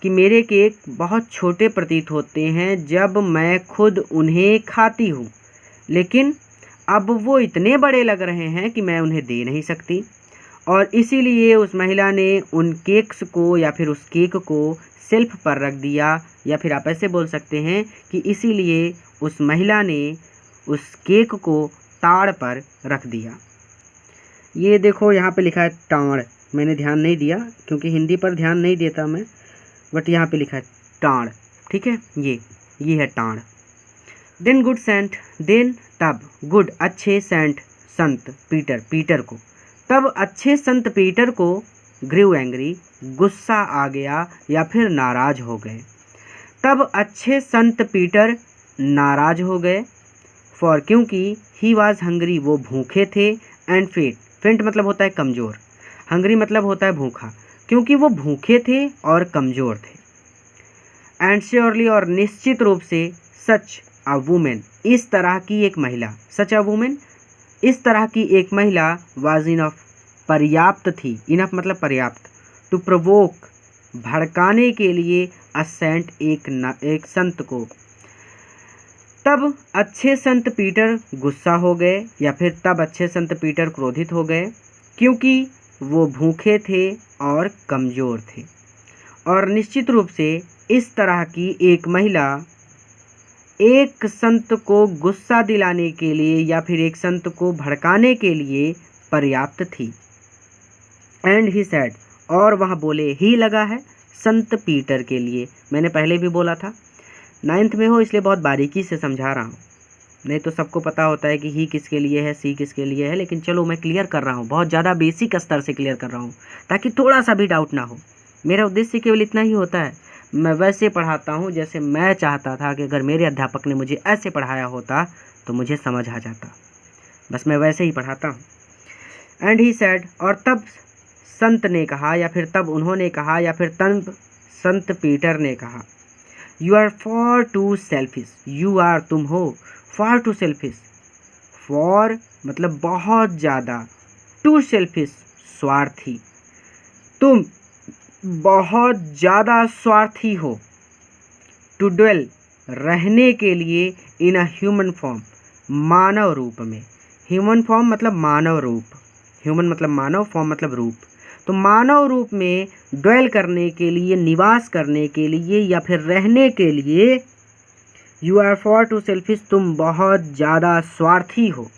कि मेरे केक बहुत छोटे प्रतीत होते हैं जब मैं खुद उन्हें खाती हूँ, लेकिन अब वो इतने बड़े लग रहे हैं कि मैं उन्हें दे नहीं सकती, और इसीलिए उस महिला ने उन केक्स को या फिर उस केक को सेल्फ पर रख दिया। या फिर आप ऐसे बोल सकते हैं कि इसीलिए उस महिला ने उस केक को ताड़ पर रख दिया। ये देखो यहाँ पे लिखा है टाड़, मैंने ध्यान नहीं दिया क्योंकि हिंदी पर ध्यान नहीं देता मैं, बट यहाँ पे लिखा है टाड़, ठीक है, ये है टाड़। देन गुड सेंट, देन तब, गुड अच्छे, सेंट संत, पीटर को, तब अच्छे संत पीटर को ग्रीव एंग्री गुस्सा आ गया या फिर नाराज हो गए। तब अच्छे संत पीटर नाराज हो गए, फॉर क्योंकि ही वॉज हंग्री वो भूखे थे, एंड फेंट मतलब होता है कमज़ोर, हंग्री मतलब होता है भूखा, क्योंकि वो भूखे थे और कमज़ोर थे। एंड श्योरली और निश्चित रूप से, सच अ वुमेन इस तरह की एक महिला, सच अ वुमेन इस तरह की एक महिला, वाज इनफ पर्याप्त थी, इनफ मतलब पर्याप्त, टू प्रोवोक भड़काने के लिए, अ सेंट एक संत को। तब अच्छे संत पीटर गुस्सा हो गए या फिर तब अच्छे संत पीटर क्रोधित हो गए, क्योंकि वो भूखे थे और कमज़ोर थे, और निश्चित रूप से इस तरह की एक महिला एक संत को गुस्सा दिलाने के लिए या फिर एक संत को भड़काने के लिए पर्याप्त थी। एंड ही सेड, और वहाँ बोले ही लगा है संत पीटर के लिए। मैंने पहले भी बोला था, 9th में हो इसलिए बहुत बारीकी से समझा रहा हूँ, नहीं तो सबको पता होता है कि ही किसके लिए है, सी किसके लिए है, लेकिन चलो मैं क्लियर कर रहा हूँ, बहुत ज़्यादा बेसिक स्तर से क्लियर कर रहा हूँ ताकि थोड़ा सा भी डाउट ना हो। मेरा उद्देश्य केवल इतना ही होता है, मैं वैसे पढ़ाता हूँ जैसे मैं चाहता था कि अगर मेरे अध्यापक ने मुझे ऐसे पढ़ाया होता तो मुझे समझ आ जाता, बस मैं वैसे ही पढ़ाता हूँ। एंड ही सेड, और तब संत ने कहा या फिर तब उन्होंने कहा या फिर तब संत पीटर ने कहा, you are far too selfish, you are तुम हो, फॉर टू सेल्फिश, फॉर मतलब बहुत ज़्यादा, टू सेल्फिश स्वार्थी, तुम बहुत ज़्यादा स्वार्थी हो, टू ड्वेल रहने के लिए, इन अ ह्यूमन फॉर्म मानव रूप में, ह्यूमन फॉर्म मतलब मानव रूप, ह्यूमन मतलब मानव, फॉर्म मतलब रूप, तो मानव रूप में ड्वेल करने के लिए, निवास करने के लिए या फिर रहने के लिए, you are far too selfish तुम बहुत ज़्यादा स्वार्थी हो।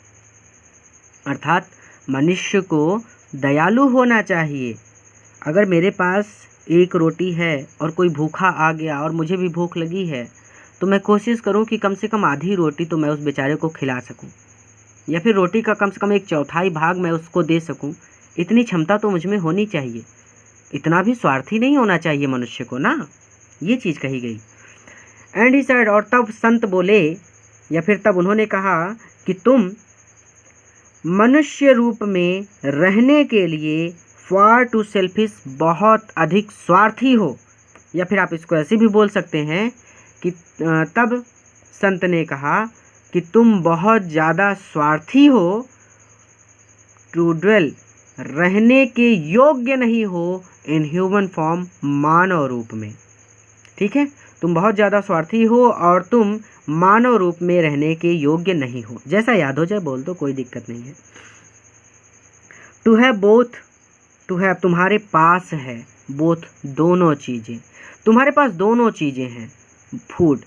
अर्थात मनुष्य को दयालु होना चाहिए। अगर मेरे पास एक रोटी है और कोई भूखा आ गया और मुझे भी भूख लगी है, तो मैं कोशिश करूं कि कम से कम आधी रोटी तो मैं उस बेचारे को खिला सकूं, या फिर रोटी का कम से कम 1/4 भाग मैं उसको दे सकूं। इतनी क्षमता तो मुझ में होनी चाहिए, इतना भी स्वार्थी नहीं होना चाहिए मनुष्य को ना, ये चीज़ कही गई। एंड ही सेड, और तब संत बोले या फिर तब उन्होंने कहा कि तुम मनुष्य रूप में रहने के लिए फॉर टू सेल्फिश बहुत अधिक स्वार्थी हो, या फिर आप इसको ऐसे भी बोल सकते हैं कि तब संत ने कहा कि तुम बहुत ज़्यादा स्वार्थी हो, टू ड्वेल रहने के योग्य नहीं हो, इन ह्यूमन फॉर्म मानव रूप में, ठीक है, तुम बहुत ज़्यादा स्वार्थी हो और तुम मानव रूप में रहने के योग्य नहीं हो। जैसा याद हो जाए बोल दो, कोई दिक्कत नहीं है। To have both, to have तुम्हारे पास है, बोथ दोनों चीज़ें, तुम्हारे पास दोनों चीज़ें हैं, फूड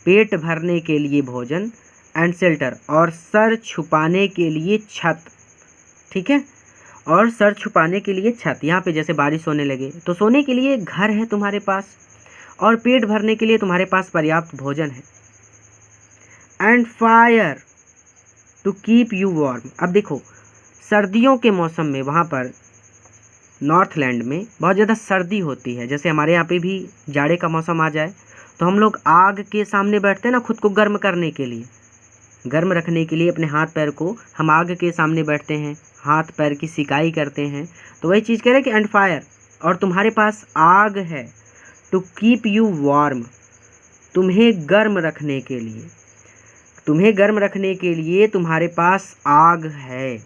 पेट भरने के लिए भोजन, एंड शेल्टर और सर छुपाने के लिए छत, ठीक है, और सर छुपाने के लिए छत। यहाँ पे जैसे बारिश होने लगे तो सोने के लिए घर है तुम्हारे पास, और पेट भरने के लिए तुम्हारे पास पर्याप्त भोजन है। And fire to keep you warm, अब देखो सर्दियों के मौसम में वहाँ पर नॉर्थलैंड में बहुत ज़्यादा सर्दी होती है, जैसे हमारे यहाँ पे भी जाड़े का मौसम आ जाए तो हम लोग आग के सामने बैठते हैं ना, खुद को गर्म करने के लिए, गर्म रखने के लिए अपने हाथ पैर को हम आग के सामने बैठते हैं, हाथ पैर की सिकाई करते हैं, तो वही चीज़ कह रहे हैं कि एंड फायर, और तुम्हारे पास आग है, टू कीप यू वार्म, तुम्हें गर्म रखने के लिए, तुम्हें गर्म रखने के लिए तुम्हारे पास आग है।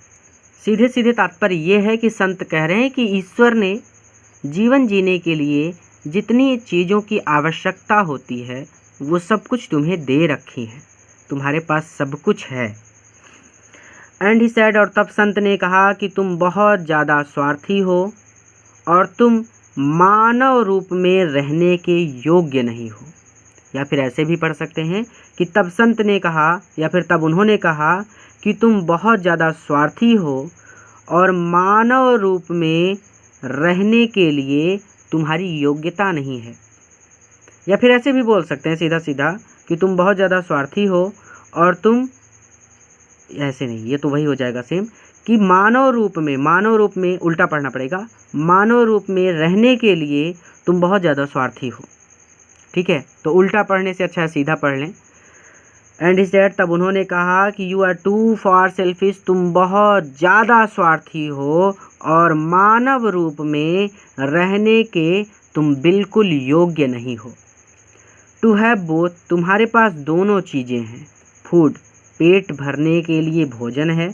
सीधे सीधे तात्पर्य ये है कि संत कह रहे हैं कि ईश्वर ने जीवन जीने के लिए जितनी चीज़ों की आवश्यकता होती है वो सब कुछ तुम्हें दे रखी है, तुम्हारे पास सब कुछ है। एंड ही सेड, और तब संत ने कहा कि तुम बहुत ज़्यादा स्वार्थी हो और तुम मानव रूप में रहने के योग्य नहीं हो। या फिर ऐसे भी पढ़ सकते हैं कि तब संत ने कहा, या फिर तब उन्होंने कहा कि तुम बहुत ज़्यादा स्वार्थी हो और मानव रूप में रहने के लिए तुम्हारी योग्यता नहीं है। या फिर ऐसे भी बोल सकते हैं सीधा सीधा कि तुम बहुत ज़्यादा स्वार्थी हो और तुम, ऐसे नहीं, ये तो वही हो जाएगा सेम, कि मानव रूप में उल्टा पढ़ना पड़ेगा, मानव रूप में रहने के लिए तुम बहुत ज़्यादा स्वार्थी हो। ठीक है, तो उल्टा पढ़ने से अच्छा है सीधा पढ़ लें। एंड ही सेड, तब उन्होंने कहा कि you are too far selfish, तुम बहुत ज़्यादा स्वार्थी हो और मानव रूप में रहने के तुम बिल्कुल योग्य नहीं हो। टू हैव बोथ, तुम्हारे पास दोनों चीज़ें हैं, फूड, पेट भरने के लिए भोजन है,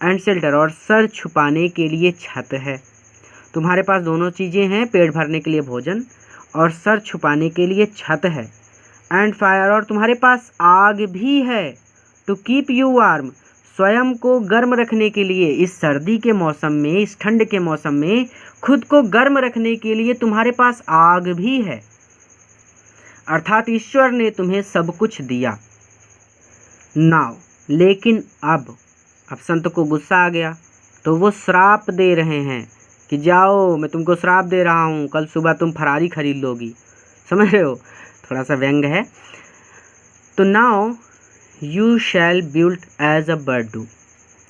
एंड शेल्टर, और सर छुपाने के लिए छत है। तुम्हारे पास दोनों चीज़ें हैं, पेट भरने के लिए भोजन और सर छुपाने के लिए छत है। एंड फायर, और तुम्हारे पास आग भी है, टू कीप यू वार्म, स्वयं को गर्म रखने के लिए, इस सर्दी के मौसम में, इस ठंड के मौसम में खुद को गर्म रखने के लिए तुम्हारे पास आग भी है। अर्थात ईश्वर ने तुम्हें सब कुछ दिया। नाउ, लेकिन अब संत को गुस्सा आ गया, तो वो श्राप दे रहे हैं कि जाओ, मैं तुमको श्राप दे रहा हूँ, कल सुबह तुम फरारी खरीद लोगी। समझ रहे हो, थोड़ा सा व्यंग है। तो now you shall build as a bird do.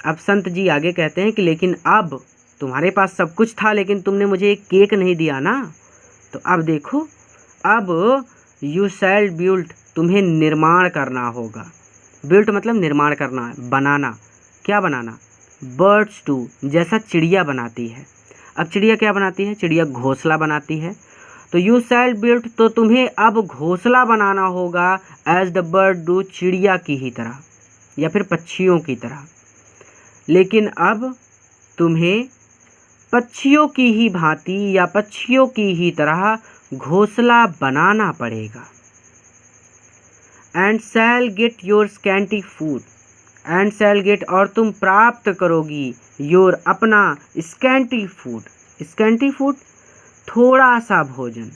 अब संत जी आगे कहते हैं कि लेकिन अब तुम्हारे पास सब कुछ था, लेकिन तुमने मुझे एक केक नहीं दिया ना, तो अब देखो, अब यू शैल बिल्ड, तुम्हें निर्माण करना होगा। बिल्ड मतलब निर्माण करना, बनाना। क्या बनाना? बर्ड्स टू, जैसा चिड़िया बनाती है। अब चिड़िया क्या बनाती है? चिड़िया घोंसला बनाती है। तो यू शैल बिल्ड, तो तुम्हें अब घोंसला बनाना होगा एज द बर्ड डू, चिड़िया की ही तरह या फिर पक्षियों की तरह। लेकिन अब तुम्हें पक्षियों की ही भांति या पक्षियों की ही तरह घोंसला बनाना पड़ेगा। And shall get your scanty food, and shall gate, और तुम प्राप्त करोगी, योर, अपना, स्कैंटी फूड, स्कैंटी फूड, थोड़ा सा भोजन,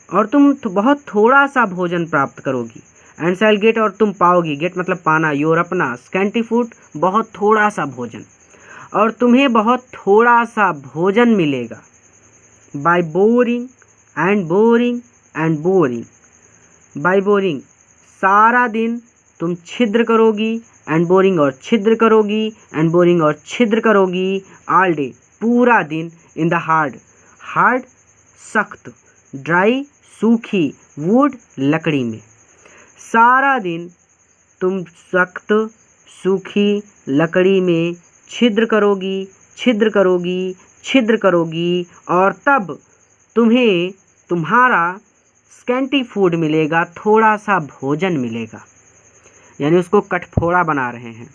और तुम बहुत थोड़ा सा भोजन प्राप्त करोगी। एंड शैल गेट, और तुम पाओगी, गेट मतलब पाना, योर, अपना, स्कैंटी फूड, बहुत थोड़ा सा भोजन, और तुम्हें बहुत थोड़ा सा भोजन मिलेगा। By boring and boring and boring, by boring, सारा दिन तुम छिद्र करोगी, एंड बोरिंग, और छिद्र करोगी, एंड बोरिंग, और छिद्र करोगी, ऑल डे, पूरा दिन, इन द हार्ड, हार्ड सख्त, ड्राई सूखी, वुड लकड़ी में, सारा दिन तुम सख्त सूखी लकड़ी में छिद्र करोगी, छिद्र करोगी, छिद्र करोगी, और तब तुम्हें तुम्हारा स्कैंटी फूड मिलेगा, थोड़ा सा भोजन मिलेगा। यानी उसको कठफोड़ा बना रहे हैं।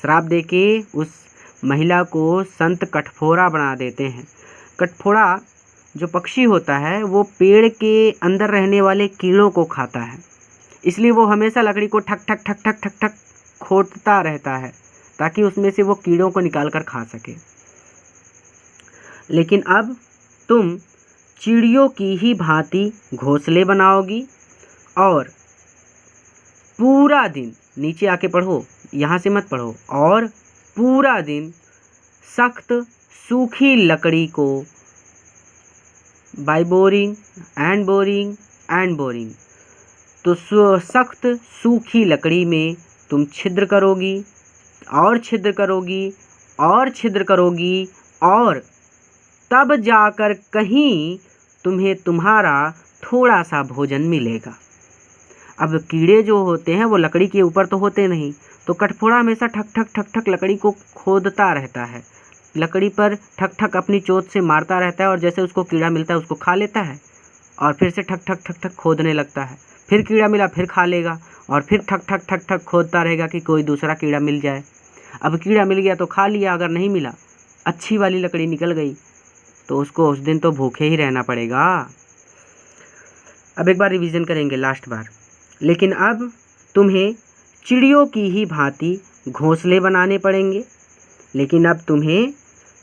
श्राप देके उस महिला को संत कठफोड़ा बना देते हैं। कठफोड़ा जो पक्षी होता है वो पेड़ के अंदर रहने वाले कीड़ों को खाता है, इसलिए वो हमेशा लकड़ी को ठक ठक ठक ठक ठक ठक खोदता रहता है ताकि उसमें से वो कीड़ों को निकाल कर खा सके। लेकिन अब तुम चिड़ियों की ही भांति घोंसले बनाओगी और पूरा दिन, नीचे आके पढ़ो, यहाँ से मत पढ़ो, और पूरा दिन सख्त सूखी लकड़ी को by boring and boring and boring, तो सख्त सूखी लकड़ी में तुम छिद्र करोगी और छिद्र करोगी और छिद्र करोगी, और तब जाकर कहीं तुम्हें तुम्हारा थोड़ा सा भोजन मिलेगा। अब कीड़े जो होते हैं वो लकड़ी के ऊपर तो होते नहीं, तो कठफोड़ा हमेशा ठक ठक ठक ठक लकड़ी को खोदता रहता है, लकड़ी पर ठक ठक अपनी चोंच से मारता रहता है और जैसे उसको कीड़ा मिलता है उसको खा लेता है और फिर से ठक ठक ठक ठक खोदने लगता है। फिर कीड़ा मिला फिर खा लेगा और फिर ठक ठक ठक ठक खोदता रहेगा कि कोई दूसरा कीड़ा मिल जाए। अब कीड़ा मिल गया तो खा लिया, अगर नहीं मिला, अच्छी वाली लकड़ी निकल गई, तो उसको उस दिन तो भूखे ही रहना पड़ेगा। अब एक बार रिवीजन करेंगे लास्ट बार। लेकिन अब तुम्हें चिड़ियों की ही भांति घोंसले बनाने पड़ेंगे। लेकिन अब तुम्हें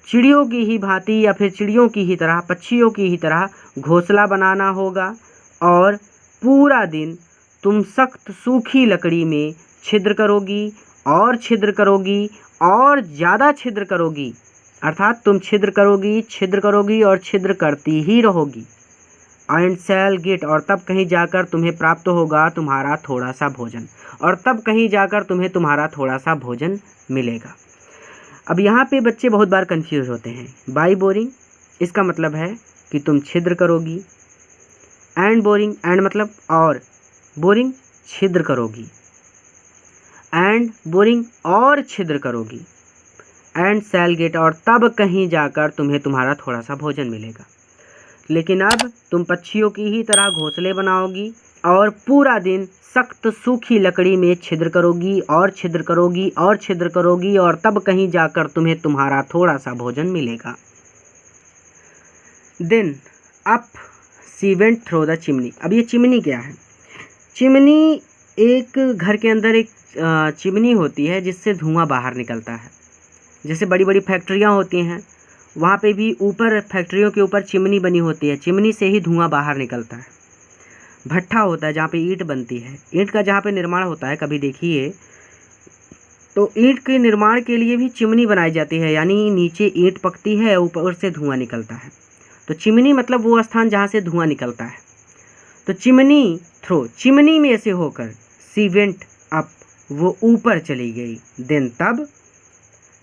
चिड़ियों की ही भांति या फिर चिड़ियों की ही तरह, पक्षियों की ही तरह घोंसला बनाना होगा और पूरा दिन तुम सख्त सूखी लकड़ी में छिद्र करोगी और छिद्र करोगी और ज़्यादा छिद्र करोगी, अर्थात तुम छिद्र करोगी और छिद्र करती ही रहोगी। एंड शैल गेट, और तब कहीं जाकर तुम्हें प्राप्त होगा तुम्हारा थोड़ा सा भोजन, और तब कहीं जाकर तुम्हें तुम्हारा थोड़ा सा भोजन मिलेगा। अब यहाँ पे बच्चे बहुत बार कंफ्यूज होते हैं। बाई बोरिंग इसका मतलब है कि तुम छिद्र करोगी, एंड बोरिंग, एंड मतलब और, बोरिंग छिद्र करोगी, एंड बोरिंग और छिद्र करोगी, एंड शैल गेट, और तब कहीं जाकर तुम्हें तुम्हारा थोड़ा सा भोजन मिलेगा। लेकिन अब तुम पक्षियों की ही तरह घोंसले बनाओगी और पूरा दिन सख्त सूखी लकड़ी में छिद्र करोगी और छिद्र करोगी और छिद्र करोगी और तब कहीं जाकर तुम्हें तुम्हारा थोड़ा सा भोजन मिलेगा। Then up she went through the chimney. अब ये चिमनी क्या है? चिमनी एक घर के अंदर एक चिमनी होती है जिससे धुआं बाहर निकलता है। जैसे बड़ी बड़ी फैक्ट्रियाँ होती हैं, वहाँ पे भी ऊपर फैक्ट्रियों के ऊपर चिमनी बनी होती है, चिमनी से ही धुआं बाहर निकलता है। भट्ठा होता है जहाँ पे ईंट बनती है, ईंट का जहाँ पे निर्माण होता है, कभी देखिए तो ईंट के निर्माण के लिए भी चिमनी बनाई जाती है, यानी नीचे ईंट पकती है, ऊपर से धुआं निकलता है। तो चिमनी मतलब वो स्थान जहाँ से धुआं निकलता है। तो चिमनी थ्रो, चिमनी में से होकर, सी वेंट अप, वो ऊपर चली गई। देन तब,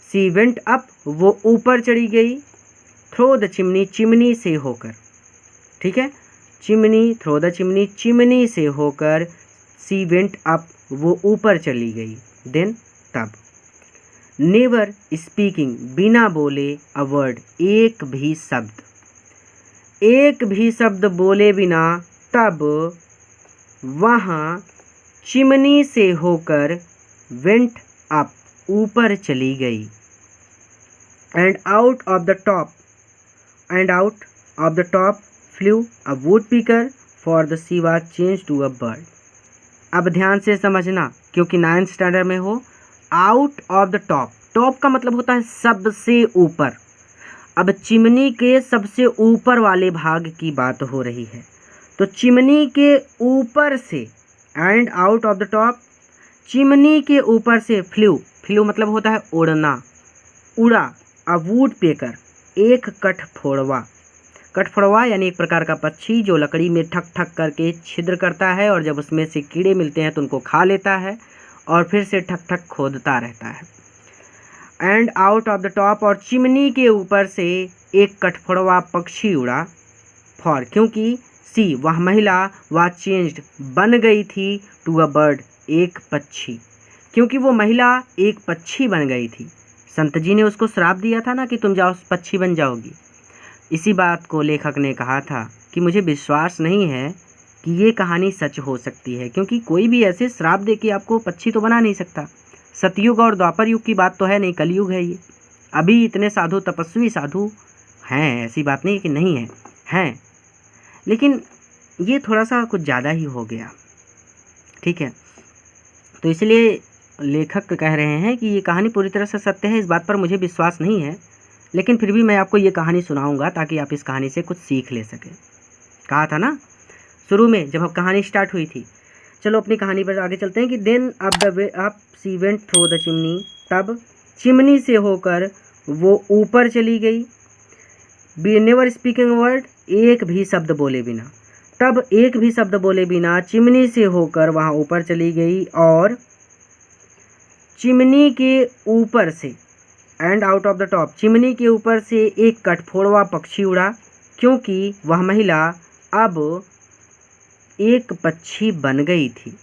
सी वेंट अप, वो ऊपर चढ़ी गई। थ्रो द चिमनी, चिमनी से होकर, ठीक है, chimney, through the chimney, chimney से होकर, सी वेंट अप, वो ऊपर चली गई। देन तब, नेवर स्पीकिंग, बिना बोले, अ वर्ड, एक भी शब्द बोले बिना, तब वहाँ चिमनी से होकर, वेंट अप, ऊपर चली गई। And out of the top flue a woodpecker, for the she was change to a bird. अब ध्यान से समझना, क्योंकि 9th स्टैंडर्ड में हो। Out of the top, top का मतलब होता है सबसे ऊपर। अब चिमनी के सबसे ऊपर वाले भाग की बात हो रही है, तो चिमनी के ऊपर से, and out of the top, chimney के ऊपर से, फ्लू मतलब होता है उड़ना, उड़ा, अ वुड पेकर, एक कठफोड़वा यानी एक प्रकार का पक्षी जो लकड़ी में ठक ठक करके छिद्र करता है और जब उसमें से कीड़े मिलते हैं तो उनको खा लेता है और फिर से ठक ठक खोदता रहता है। And out of the top, और चिमनी के ऊपर से एक कठफोड़वा पक्षी उड़ा, फॉर, क्योंकि, सी, वह महिला, वह चेंज्ड, बन गई थी, टू अ बर्ड, एक पक्षी, क्योंकि वो महिला एक पक्षी बन गई थी। संत जी ने उसको श्राप दिया था ना कि तुम जाओ पक्षी बन जाओगी। इसी बात को लेखक ने कहा था कि मुझे विश्वास नहीं है कि ये कहानी सच हो सकती है, क्योंकि कोई भी ऐसे श्राप दे के आपको पक्षी तो बना नहीं सकता। सतयुग और द्वापर युग की बात तो है नहीं, कलयुग है ये। अभी इतने साधु, तपस्वी साधु हैं, ऐसी बात नहीं कि नहीं है, हैं, लेकिन ये थोड़ा सा कुछ ज़्यादा ही हो गया, ठीक है। तो इसलिए लेखक कह रहे हैं कि ये कहानी पूरी तरह से सत्य है, इस बात पर मुझे विश्वास नहीं है, लेकिन फिर भी मैं आपको ये कहानी सुनाऊंगा ताकि आप इस कहानी से कुछ सीख ले सकें। कहा था ना शुरू में जब अब कहानी स्टार्ट हुई थी। चलो अपनी कहानी पर आगे चलते हैं कि then up she went through the chimney, तब चिमनी से होकर वो ऊपर चली गई। नेवर स्पीकिंग वर्ड, एक भी शब्द बोले बिना, तब एक भी शब्द बोले बिना चिमनी से होकर वहाँ ऊपर चली गई और चिमनी के ऊपर से, and out of the top, chimney के ऊपर से एक कठफोड़वा पक्षी उड़ा, क्योंकि वह महिला अब एक पक्षी बन गई थी।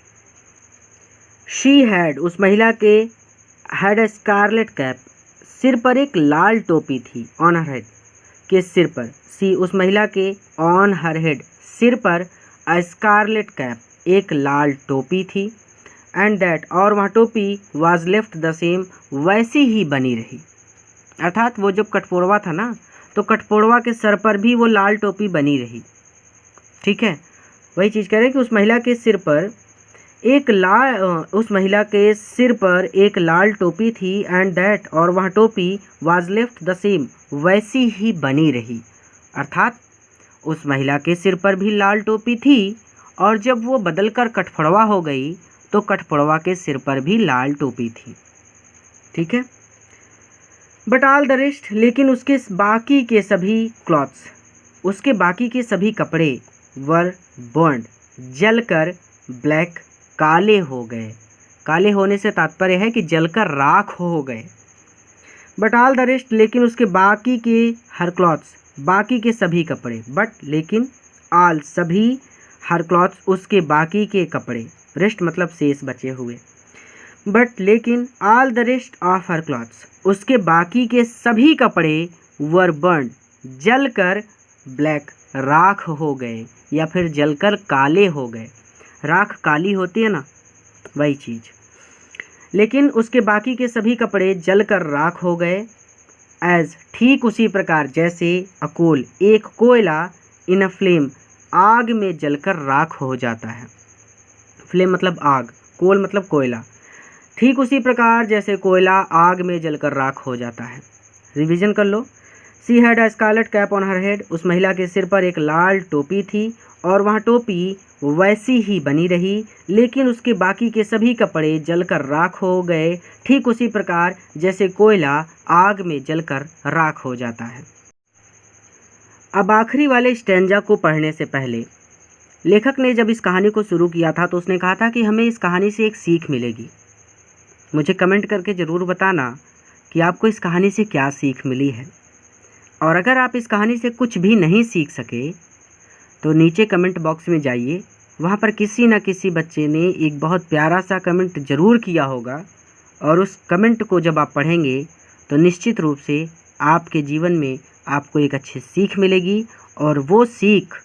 शी हैड, उस महिला के हैड ए स्कारलेट कैप, सिर पर एक लाल टोपी थी, ऑन हर हेड, के सिर पर, सी उस महिला के ऑन हर हेड, सिर पर, अ स्कारलेट कैप, एक लाल टोपी थी, एंड दैट, और वह टोपी, वाज लेफ्ट द सेम, वैसी ही बनी रही। अर्थात वो जब कठफोड़वा था ना, तो कठफोड़वा के सर पर भी वो लाल टोपी बनी रही। ठीक है, वही चीज़ कह रहे हैं कि उस महिला के सिर पर एक लाल टोपी थी, एंड दैट, और वह टोपी, वाज लेफ्ट द सेम, वैसी ही बनी रही। अर्थात उस महिला के सिर पर भी लाल टोपी थी, और जब वो बदलकर कठफोड़वा हो गई तो कठफोड़वा के सिर पर भी लाल टोपी थी। ठीक है, बट ऑल द रेस्ट, लेकिन उसके बाकी के सभी कपड़े वर बर्न्ड, जलकर, ब्लैक, काले हो गए। काले होने से तात्पर्य है कि जलकर राख हो गए। बट ऑल द रेस्ट, लेकिन उसके बाकी के हर क्लॉथ्स, बाकी के सभी कपड़े, बट लेकिन, ऑल सभी, हर क्लॉथ्स उसके बाकी के कपड़े, रेस्ट मतलब शेष बचे हुए, बट लेकिन, all the rest of her clothes, उसके बाकी के सभी कपड़े, वर बर्न्ड, जलकर, ब्लैक, राख हो गए, या फिर जलकर काले हो गए। राख काली होती है ना, वही चीज़। लेकिन उसके बाकी के सभी कपड़े जलकर राख हो गए, एज, ठीक उसी प्रकार जैसे, अकोल, एक कोयला, इन अ फ्लेम, आग में जलकर राख हो जाता है। फ्लेम मतलब आग, कोल मतलब कोयला। ठीक उसी प्रकार जैसे कोयला आग में जलकर राख हो जाता है। रिवीजन कर लो। She had a scarlet cap on her head, उस महिला के सिर पर एक लाल टोपी थी, और वह टोपी वैसी ही बनी रही, लेकिन उसके बाकी के सभी कपड़े जलकर राख हो गए, ठीक उसी प्रकार जैसे कोयला आग में जलकर राख हो जाता है। अब आखिरी वाले स्टैंजा को पढ़ने से पहले लेखक ने जब इस कहानी को शुरू किया था तो उसने कहा था कि हमें इस कहानी से एक सीख मिलेगी। मुझे कमेंट करके ज़रूर बताना कि आपको इस कहानी से क्या सीख मिली है, और अगर आप इस कहानी से कुछ भी नहीं सीख सके तो नीचे कमेंट बॉक्स में जाइए, वहाँ पर किसी न किसी बच्चे ने एक बहुत प्यारा सा कमेंट ज़रूर किया होगा, और उस कमेंट को जब आप पढ़ेंगे तो निश्चित रूप से आपके जीवन में आपको एक अच्छी सीख मिलेगी, और वो सीख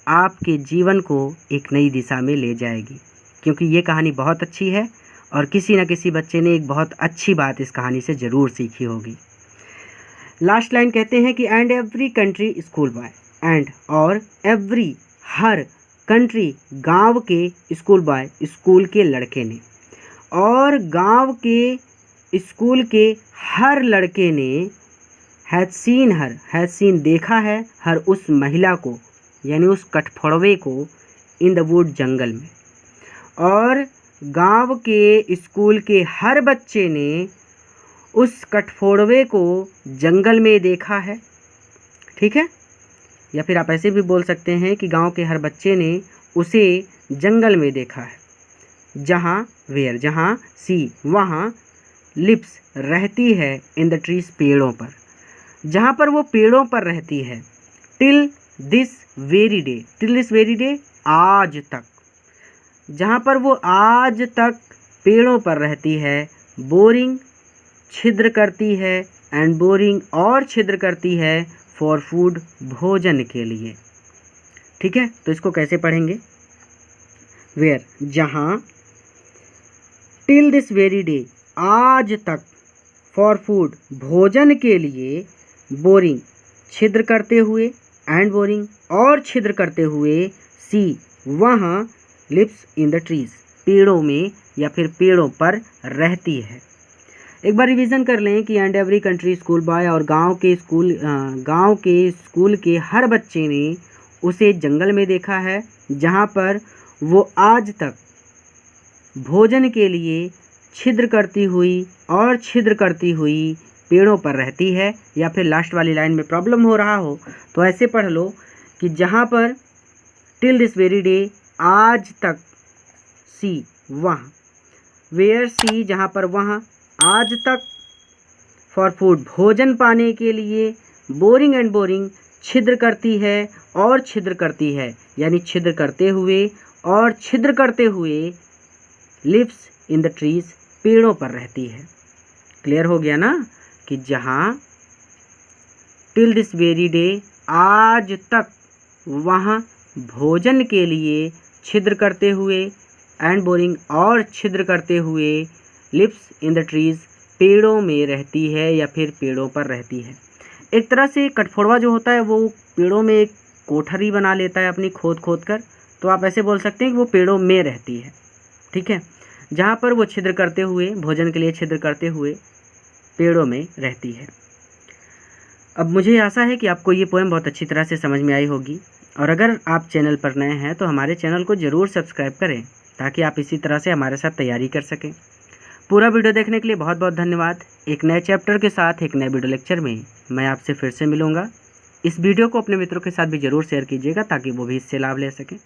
आपके जीवन को एक नई दिशा में ले जाएगी, क्योंकि ये कहानी बहुत अच्छी है और किसी न किसी बच्चे ने एक बहुत अच्छी बात इस कहानी से ज़रूर सीखी होगी। लास्ट लाइन कहते हैं कि and every country school boy, and, और, एवरी, हर, कंट्री, गांव के, स्कूल बॉय, स्कूल के लड़के ने, और गांव के स्कूल के हर लड़के ने, has seen her, has seen देखा है, हर उस महिला को, यानी उस कठफोड़वे को, इन द वुड जंगल में, और गांव के स्कूल के हर बच्चे ने उस कठफोड़वे को जंगल में देखा है। ठीक है, या फिर आप ऐसे भी बोल सकते हैं कि गांव के हर बच्चे ने उसे जंगल में देखा है, जहाँ, वेयर, जहाँ, सी, वहाँ, लिप्स, रहती है, इन द ट्रीज, पेड़ों पर, जहाँ पर वो पेड़ों पर रहती है, till this very day, till this very day, आज तक, जहाँ पर वो आज तक पेड़ों पर रहती है, बोरिंग, छिद्र करती है, एंड बोरिंग, और छिद्र करती है, फॉर फूड, भोजन के लिए। ठीक है, तो इसको कैसे पढ़ेंगे? वेयर, जहाँ, टिल दिस वेरी डे, आज तक, फॉर फूड, भोजन के लिए, बोरिंग, छिद्र करते हुए, एंड बोरिंग, और छिद्र करते हुए, सी, वहाँ, लिव्स इन द ट्रीज, पेड़ों में या फिर पेड़ों पर रहती है। एक बार रिवीजन कर लें कि and every country school boy, और गांव के स्कूल के हर बच्चे ने उसे जंगल में देखा है, जहां पर वो आज तक भोजन के लिए छिद्र करती हुई पेड़ों पर रहती है। या फिर लास्ट वाली लाइन में प्रॉब्लम हो रहा हो तो ऐसे पढ़ लो कि जहां पर टिल दिस वेरी डे, आज तक, सी, वहाँ, वेयर, सी, जहाँ पर, वहाँ, आज तक, फॉर फूड, भोजन पाने के लिए, बोरिंग एंड बोरिंग, छिद्र करती है और छिद्र करती है, यानी छिद्र करते हुए और छिद्र करते हुए, लिव्स इन द ट्रीज, पेड़ों पर रहती है। क्लियर हो गया ना कि जहाँ टिल दिस वेरी डे, आज तक वहाँ भोजन के लिए छिद्र करते हुए, एंड बोरिंग और छिद्र करते हुए, लिव्स इन द ट्रीज, पेड़ों में रहती है या फिर पेड़ों पर रहती है। एक तरह से कठफोड़वा जो होता है वो पेड़ों में एक कोठरी बना लेता है अपनी खोद खोद कर, तो आप ऐसे बोल सकते हैं कि वो पेड़ों में रहती है। ठीक है, जहाँ पर वो छिद्र करते हुए, भोजन के लिए छिद्र करते हुए पेड़ों में रहती है। अब मुझे आशा है कि आपको ये पोएम बहुत अच्छी तरह से समझ में आई होगी, और अगर आप चैनल पर नए हैं तो हमारे चैनल को ज़रूर सब्सक्राइब करें ताकि आप इसी तरह से हमारे साथ तैयारी कर सकें। पूरा वीडियो देखने के लिए बहुत बहुत धन्यवाद। एक नए चैप्टर के साथ एक नए वीडियो लेक्चर में मैं आपसे फिर से मिलूँगा। इस वीडियो को अपने मित्रों के साथ भी ज़रूर शेयर कीजिएगा ताकि वो भी इससे लाभ ले सकें।